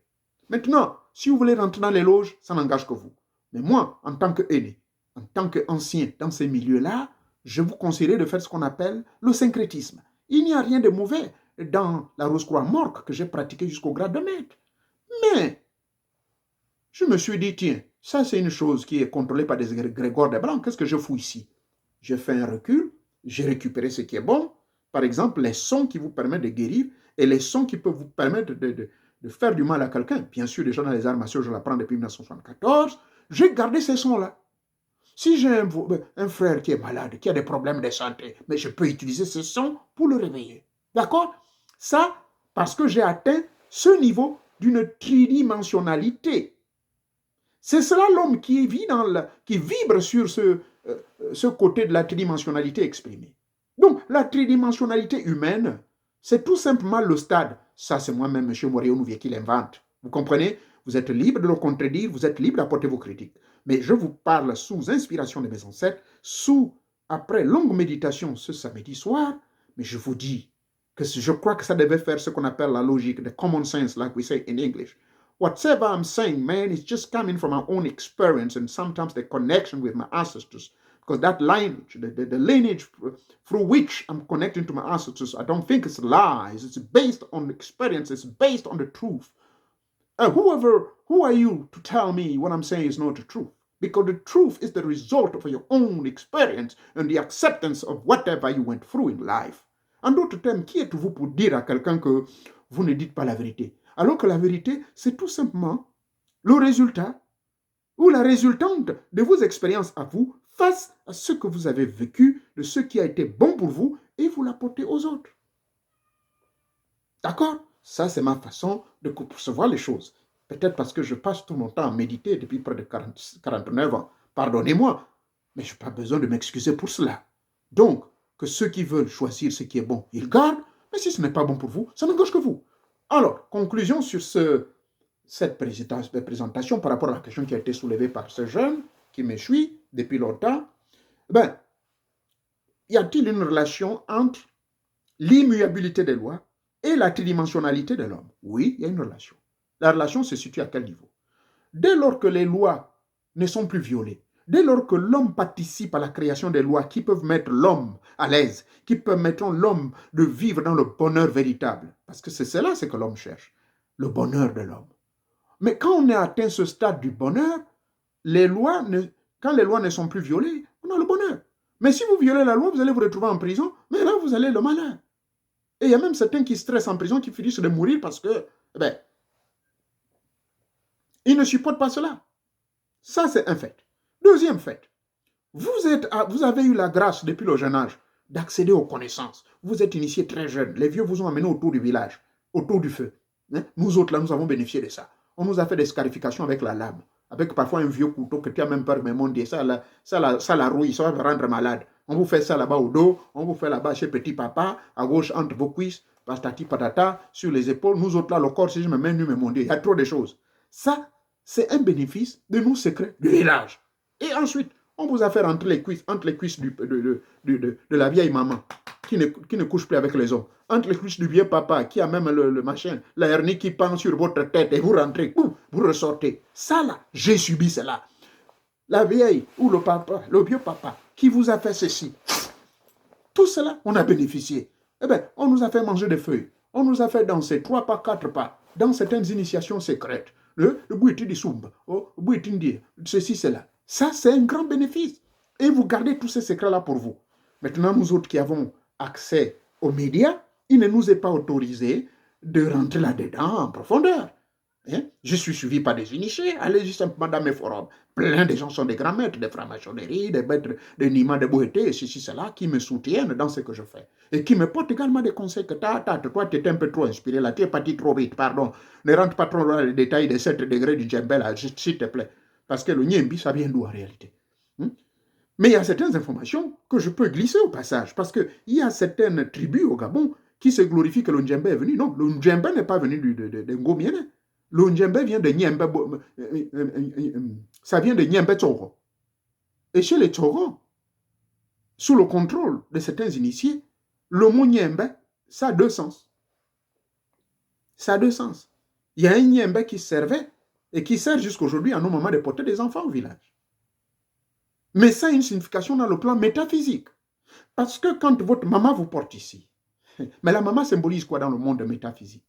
Maintenant, si vous voulez rentrer dans les loges, ça n'engage que vous. Mais moi, en tant qu'aîné, en tant qu'ancien dans ces milieux-là, je vous conseillerais de faire ce qu'on appelle le syncrétisme. Il n'y a rien de mauvais dans la Rose-Croix Morque que j'ai pratiquée jusqu'au grade de maître. Mais, je me suis dit, tiens, ça c'est une chose qui est contrôlée par des Grégoire des Blancs. Qu'est-ce que je fous ici? J'ai fait un recul, j'ai récupéré ce qui est bon. Par exemple, les sons qui vous permettent de guérir et les sons qui peuvent vous permettre de faire du mal à quelqu'un. Bien sûr, déjà dans les arts martiaux, je l'apprends depuis 1974. J'ai gardé ces sons-là. Si j'ai un frère qui est malade, qui a des problèmes de santé, mais je peux utiliser ces sons pour le réveiller. D'accord? Ça, parce que j'ai atteint ce niveau d'une tridimensionnalité. C'est cela l'homme qui vibre sur ce côté de la tridimensionnalité exprimée. Donc, la tridimensionnalité humaine, c'est tout simplement le stade. Ça, c'est moi-même, M. Moréo-Nouvier, qui l'invente. Vous comprenez? Vous êtes libre de le contredire, vous êtes libre d'apporter vos critiques. Mais je vous parle sous inspiration de mes ancêtres, après longue méditation ce samedi soir, mais je vous dis que je crois que ça devait faire ce qu'on appelle la logique, the common sense, like we say in English. Whatever I'm saying, man, is just coming from my own experience and sometimes the connection with my ancestors. Because that lineage, the lineage through which I'm connecting to my ancestors, I don't think it's lies. It's based on experience. It's based on the truth. Who are you to tell me what I'm saying is not the truth? Because the truth is the result of your own experience and the acceptance of whatever you went through in life. En d'autres termes, qui êtes-vous pour dire à quelqu'un que vous ne dites pas la vérité? Alors que la vérité, c'est tout simplement le résultat ou la résultante de vos expériences à vous face à ce que vous avez vécu, de ce qui a été bon pour vous, et vous l'apportez aux autres. D'accord? Ça, c'est ma façon de percevoir les choses. Peut-être parce que je passe tout mon temps à méditer depuis près de 49 ans. Pardonnez-moi, mais je n'ai pas besoin de m'excuser pour cela. Donc, que ceux qui veulent choisir ce qui est bon, ils gardent, mais si ce n'est pas bon pour vous, ça n'engage que vous. Alors, conclusion sur cette présentation par rapport à la question qui a été soulevée par ce jeune qui me suit depuis longtemps. Ben, y a-t-il une relation entre l'immuabilité des lois et la tridimensionnalité de l'homme? Oui, il y a une relation. La relation se situe à quel niveau? Dès lors que les lois ne sont plus violées, dès lors que l'homme participe à la création des lois qui peuvent mettre l'homme à l'aise, qui permettront l'homme de vivre dans le bonheur véritable, parce que c'est cela ce que l'homme cherche, le bonheur de l'homme. Mais quand on a atteint ce stade du bonheur, quand les lois ne sont plus violées, on a le bonheur. Mais si vous violez la loi, vous allez vous retrouver en prison, mais là, vous allez le malheur. Et il y a même certains qui stressent en prison, qui finissent de mourir parce que, ils ne supportent pas cela. Ça, c'est un fait. Deuxième fait, vous avez eu la grâce depuis le jeune âge d'accéder aux connaissances. Vous êtes initié très jeune. Les vieux vous ont amené autour du village, autour du feu. Nous autres, là, nous avons bénéficié de ça. On nous a fait des scarifications avec la lame, avec parfois un vieux couteau que tu as même peur, mais mon Dieu, ça la rouille, ça va rendre malade. On vous fait ça là-bas au dos, on vous fait là-bas chez petit papa, à gauche entre vos cuisses, patati patata, sur les épaules. Nous autres là, le corps, si je me mets nu, mais mon Dieu, il y a trop de choses. Ça, c'est un bénéfice de nos secrets du village. Et ensuite, on vous a fait rentrer les cuisses, entre les cuisses de la vieille maman qui ne couche plus avec les hommes, entre les cuisses du vieux papa qui a même le machin, la hernie qui pend sur votre tête et vous rentrez, boum, vous ressortez. Ça là, j'ai subi cela. La vieille ou le papa, le vieux papa qui vous a fait ceci. Tout cela, on a bénéficié. Eh bien, on nous a fait manger des feuilles. On nous a fait danser 3 pas, 4 pas dans certaines initiations secrètes. Le bouiti di soumba, le bouiti di ceci, cela. Ça, c'est un grand bénéfice. Et vous gardez tous ces secrets-là pour vous. Maintenant, nous autres qui avons accès aux médias, il ne nous est pas autorisé de rentrer là-dedans en profondeur. Je suis suivi par des initiés. Allez-y simplement dans mes forums. Plein de gens sont des grands maîtres de franc-maçonnerie, des maîtres de Nima, de Boété, et ceci, cela, qui me soutiennent dans ce que je fais. Et qui me portent également des conseils que toi, tu es un peu trop inspiré là, tu es parti trop vite, pardon. Ne rentre pas trop dans les détails des 7 degrés du djembé là, s'il te plaît. Parce que le Nyembi, ça vient d'où en réalité? Mais il y a certaines informations que je peux glisser au passage, parce qu'il y a certaines tribus au Gabon qui se glorifient que le Ndjembé est venu. Non, le Ndjembé n'est pas venu de Ngomiene. Le Ndjembé vient de Nyembe, ça vient de Nyembe Tsoro. Et chez les Tsoro, sous le contrôle de certains initiés, le mot Nyembe, ça a 2 sens. Ça a 2 sens. Il y a un Nyembe qui servait et qui sert jusqu'aujourd'hui à nos mamans de porter des enfants au village. Mais ça a une signification dans le plan métaphysique. Parce que quand votre maman vous porte ici, mais la maman symbolise quoi dans le monde métaphysique?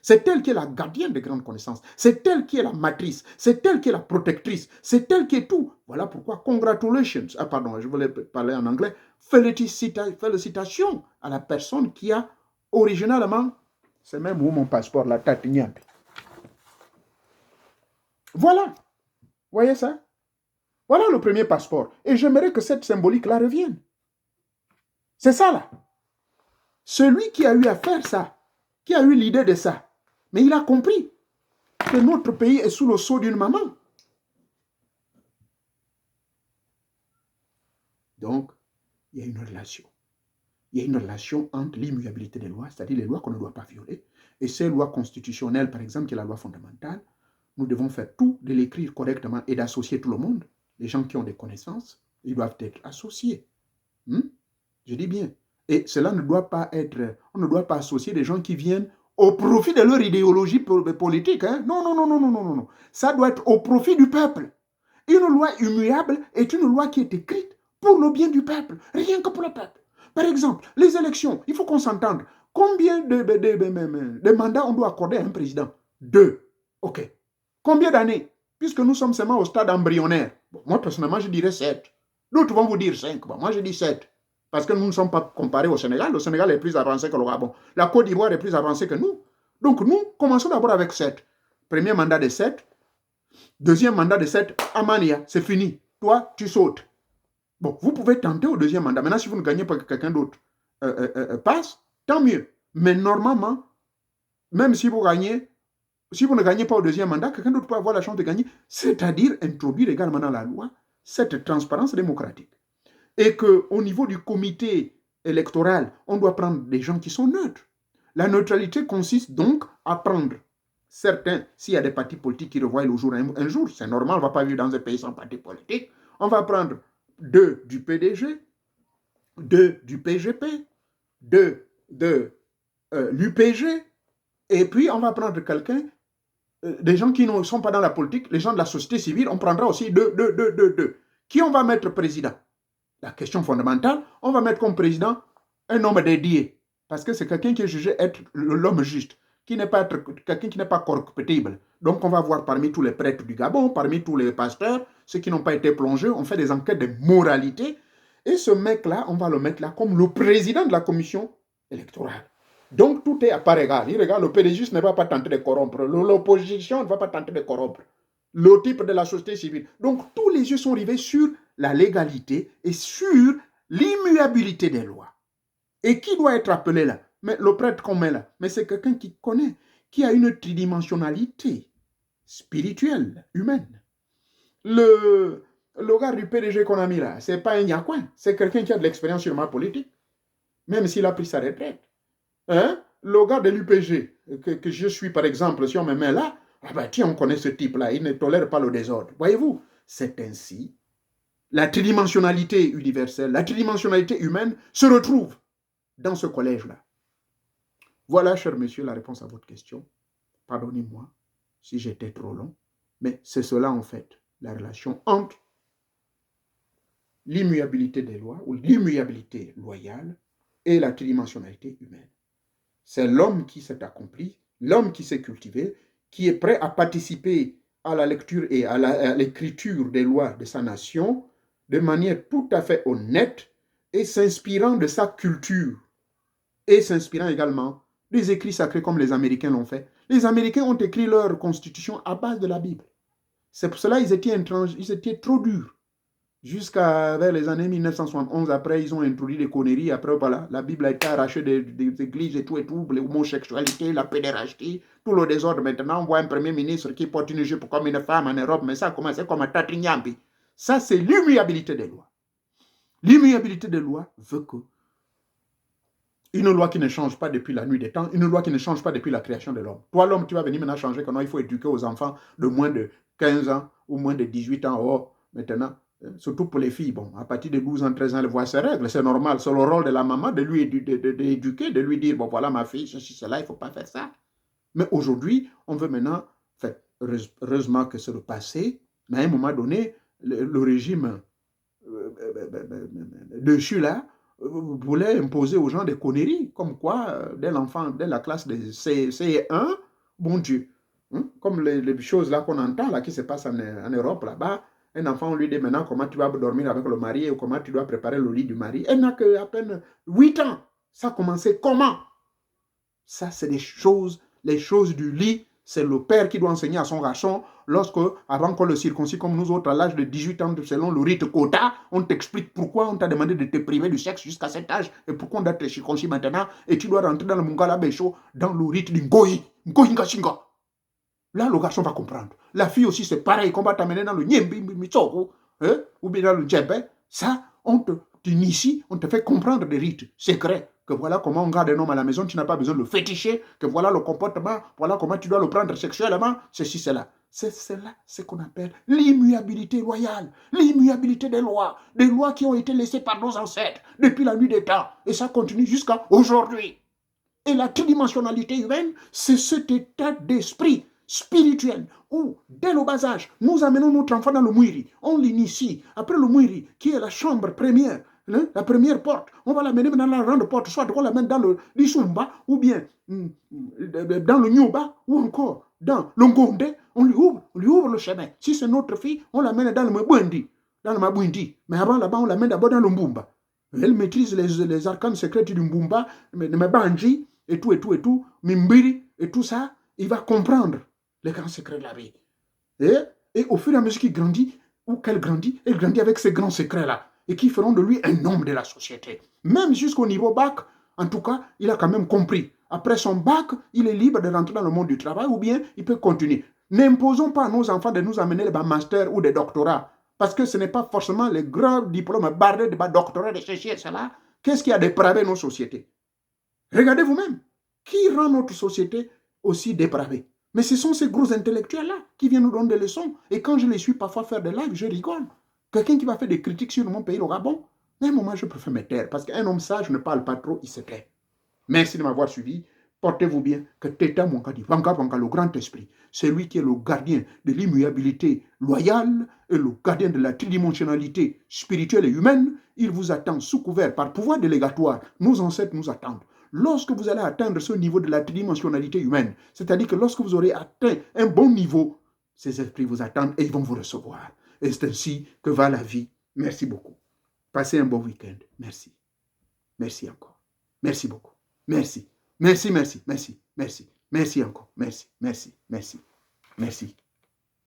C'est elle qui est la gardienne de grandes connaissances. C'est elle qui est la matrice. C'est elle qui est la protectrice. C'est elle qui est tout. Voilà pourquoi, congratulations. Ah pardon, je voulais parler en anglais. Félicitations à la personne qui a originalement, c'est même où mon passeport, la tête niape. Voilà. Voyez ça? Voilà le premier passeport. Et j'aimerais que cette symbolique-là revienne. C'est ça là. Celui qui a eu à faire ça, qui a eu l'idée de ça, mais il a compris que notre pays est sous le sceau d'une maman. Donc, il y a une relation. Il y a une relation entre l'immuabilité des lois, c'est-à-dire les lois qu'on ne doit pas violer, et ces lois constitutionnelles, par exemple, qui est la loi fondamentale. Nous devons faire tout de l'écrire correctement et d'associer tout le monde. Les gens qui ont des connaissances, ils doivent être associés. Je dis bien. Et cela ne doit pas être, on ne doit pas associer des gens qui viennent au profit de leur idéologie politique. Non, non, non, non, non, non, non. Ça doit être au profit du peuple. Une loi immuable est une loi qui est écrite pour le bien du peuple, rien que pour le peuple. Par exemple, les élections, il faut qu'on s'entende. Combien de mandats on doit accorder à un président? 2. OK. Combien d'années? Puisque nous sommes seulement au stade embryonnaire. Bon, moi, personnellement, je dirais 7. D'autres vont vous dire 5. Bon, moi, je dis 7. Parce que nous ne sommes pas comparés au Sénégal. Le Sénégal est plus avancé que le Gabon. La Côte d'Ivoire est plus avancée que nous. Donc, nous, commençons d'abord avec 7. Premier mandat de 7. Deuxième mandat de 7, Amania, c'est fini. Toi, tu sautes. Bon, vous pouvez tenter au deuxième mandat. Maintenant, si vous ne gagnez pas que quelqu'un d'autre passe, tant mieux. Mais normalement, même si vous gagnez, si vous ne gagnez pas au deuxième mandat, quelqu'un d'autre peut avoir la chance de gagner, c'est-à-dire introduire également dans la loi cette transparence démocratique. Et qu'au niveau du comité électoral, on doit prendre des gens qui sont neutres. La neutralité consiste donc à prendre certains, s'il y a des partis politiques qui revoient le jour un jour, c'est normal, on ne va pas vivre dans un pays sans parti politique, on va prendre 2 du PDG, 2 du PGP, 2 de l'UPG, et puis on va prendre quelqu'un, des gens qui ne sont pas dans la politique, les gens de la société civile, on prendra aussi 2. Qui on va mettre président? La question fondamentale, on va mettre comme président un homme dédié, parce que c'est quelqu'un qui est jugé être l'homme juste, qui n'est pas quelqu'un qui n'est pas corruptible. Donc on va voir parmi tous les prêtres du Gabon, parmi tous les pasteurs, ceux qui n'ont pas été plongés, on fait des enquêtes de moralité, et ce mec-là, on va le mettre là comme le président de la commission électorale. Donc tout est à part égal. Il regarde, le PDG ne va pas tenter de corrompre, l'opposition ne va pas tenter de corrompre, le type de la société civile. Donc tous les yeux sont rivés sur la légalité et sur l'immuabilité des lois. Et qui doit être appelé là? Mais le prêtre qu'on met là, mais c'est quelqu'un qui connaît, qui a une tridimensionnalité spirituelle, humaine. Le gars du PDG qu'on a mis là, c'est pas un Yakouin, c'est quelqu'un qui a de l'expérience sur ma politique, même s'il a pris sa retraite. Hein? Le gars de l'UPG, que je suis par exemple, si on me met là, ah ben tiens, on connaît ce type-là, il ne tolère pas le désordre. Voyez-vous, c'est ainsi. La tridimensionnalité universelle, la tridimensionnalité humaine se retrouve dans ce collège-là. Voilà, cher monsieur, la réponse à votre question. Pardonnez-moi si j'étais trop long, mais c'est cela en fait, la relation entre l'immuabilité des lois ou l'immuabilité loyale et la tridimensionnalité humaine. C'est l'homme qui s'est accompli, l'homme qui s'est cultivé, qui est prêt à participer à la lecture et à l'écriture des lois de sa nation de manière tout à fait honnête et s'inspirant de sa culture et s'inspirant également des écrits sacrés comme les Américains l'ont fait. Les Américains ont écrit leur constitution à base de la Bible. C'est pour cela qu'ils étaient trop durs. Jusqu'à vers les années 1971, après, ils ont introduit des conneries. Après, voilà, la Bible a été arrachée des églises et tout, l'homosexualité, la pédérastie, tout le désordre. Maintenant, on voit un premier ministre qui porte une jupe comme une femme en Europe, mais ça a commencé comme un tatrignambi. Ça, c'est l'immuabilité des lois. L'immuabilité des lois veut que une loi qui ne change pas depuis la nuit des temps, une loi qui ne change pas depuis la création de l'homme. Toi, l'homme, tu vas venir maintenant changer que non, il faut éduquer aux enfants de moins de 15 ans ou moins de 18 ans. Oh, maintenant, surtout pour les filles, bon, à partir de 12 ans, 13 ans, elle voit ses règles, c'est normal, c'est le rôle de la maman de lui éduquer, de lui dire, bon voilà ma fille, ceci, cela, il ne faut pas faire ça. Mais aujourd'hui, on veut maintenant, fait, heureusement que c'est le passé, mais à un moment donné, le régime dessus là, voulait imposer aux gens des conneries, comme quoi, dès l'enfant, dès la classe de CE1, bon Dieu, hein, comme les choses là qu'on entend, là, qui se passent en Europe, là-bas, un enfant, on lui dit maintenant comment tu vas dormir avec le mari ou comment tu dois préparer le lit du mari. Elle n'a qu'à peine 8 ans. Ça a commencé comment? Ça, c'est des choses, les choses du lit. C'est le père qui doit enseigner à son garçon lorsque, avant qu'on le circoncis comme nous autres, à l'âge de 18 ans, selon le rite quota, on t'explique pourquoi on t'a demandé de te priver du sexe jusqu'à cet âge et pourquoi on doit te circoncis maintenant et tu dois rentrer dans le Mungala Besho, dans le rite du Ngoyi, Ngoyi Ngashinga. Là, le garçon va comprendre. La fille aussi, c'est pareil, qu'on va t'amener dans le Nyembi, Mitsoko, hein, ou bien dans le Djebbe. Ça, on t'initie, on te fait comprendre des rites secrets. Que voilà comment on garde un homme à la maison, tu n'as pas besoin de le féticher, que voilà le comportement, voilà comment tu dois le prendre sexuellement, ceci, cela. C'est cela, ce qu'on appelle l'immuabilité loyale, l'immuabilité des lois qui ont été laissées par nos ancêtres depuis la nuit des temps. Et ça continue jusqu'à aujourd'hui. Et la tridimensionnalité humaine, c'est cet état d'esprit spirituel où, dès le bas âge, nous amenons notre enfant dans le Mouiri, on l'initie. Après le Mouiri, qui est la chambre première, la première porte, on va l'amener dans la grande porte, soit on l'amène dans le Lissumba, ou bien dans le Nyoba, ou encore dans le Ngonde, on lui ouvre le chemin. Si c'est notre fille, on l'amène dans le Mabwindi. Mais avant là-bas, on l'amène d'abord dans le Mbumba. Elle maîtrise les arcanes secrets du Mbumba, Mbanji, et tout, Mimbiri, et tout ça, il va comprendre les grands secrets de la vie. Et Et au fur et à mesure qu'il grandit, ou qu'elle grandit, elle grandit avec ces grands secrets-là, et qui feront de lui un homme de la société. Même jusqu'au niveau bac, en tout cas, il a quand même compris. Après son bac, il est libre de rentrer dans le monde du travail, ou bien il peut continuer. N'imposons pas à nos enfants de nous amener les masters ou des doctorats, parce que ce n'est pas forcément les grands diplômes bardés de doctorats, de ceci et cela. Qu'est-ce qui a dépravé nos sociétés? Regardez vous-même. Qui rend notre société aussi dépravée? Mais ce sont ces gros intellectuels-là qui viennent nous donner des leçons. Et quand je les suis parfois faire des lives, je rigole. Quelqu'un qui va faire des critiques sur mon pays, le Gabon, à un moment, je préfère me taire. Parce qu'un homme sage ne parle pas trop, il se tait. Merci de m'avoir suivi. Portez-vous bien. Que Teta Monkadi, Vanka Vanka, le grand esprit, c'est lui qui est le gardien de l'immuabilité loyale et le gardien de la tridimensionnalité spirituelle et humaine. Il vous attend sous couvert par pouvoir délégatoire. Nos ancêtres nous attendent. Lorsque vous allez atteindre ce niveau de la tridimensionnalité humaine, c'est-à-dire que lorsque vous aurez atteint un bon niveau, ces esprits vous attendent et ils vont vous recevoir. Et c'est ainsi que va la vie. Merci beaucoup. Passez un bon week-end. Merci. Merci encore. Merci beaucoup. Merci. Merci, merci, merci, merci. Merci encore. Merci, merci, merci, merci.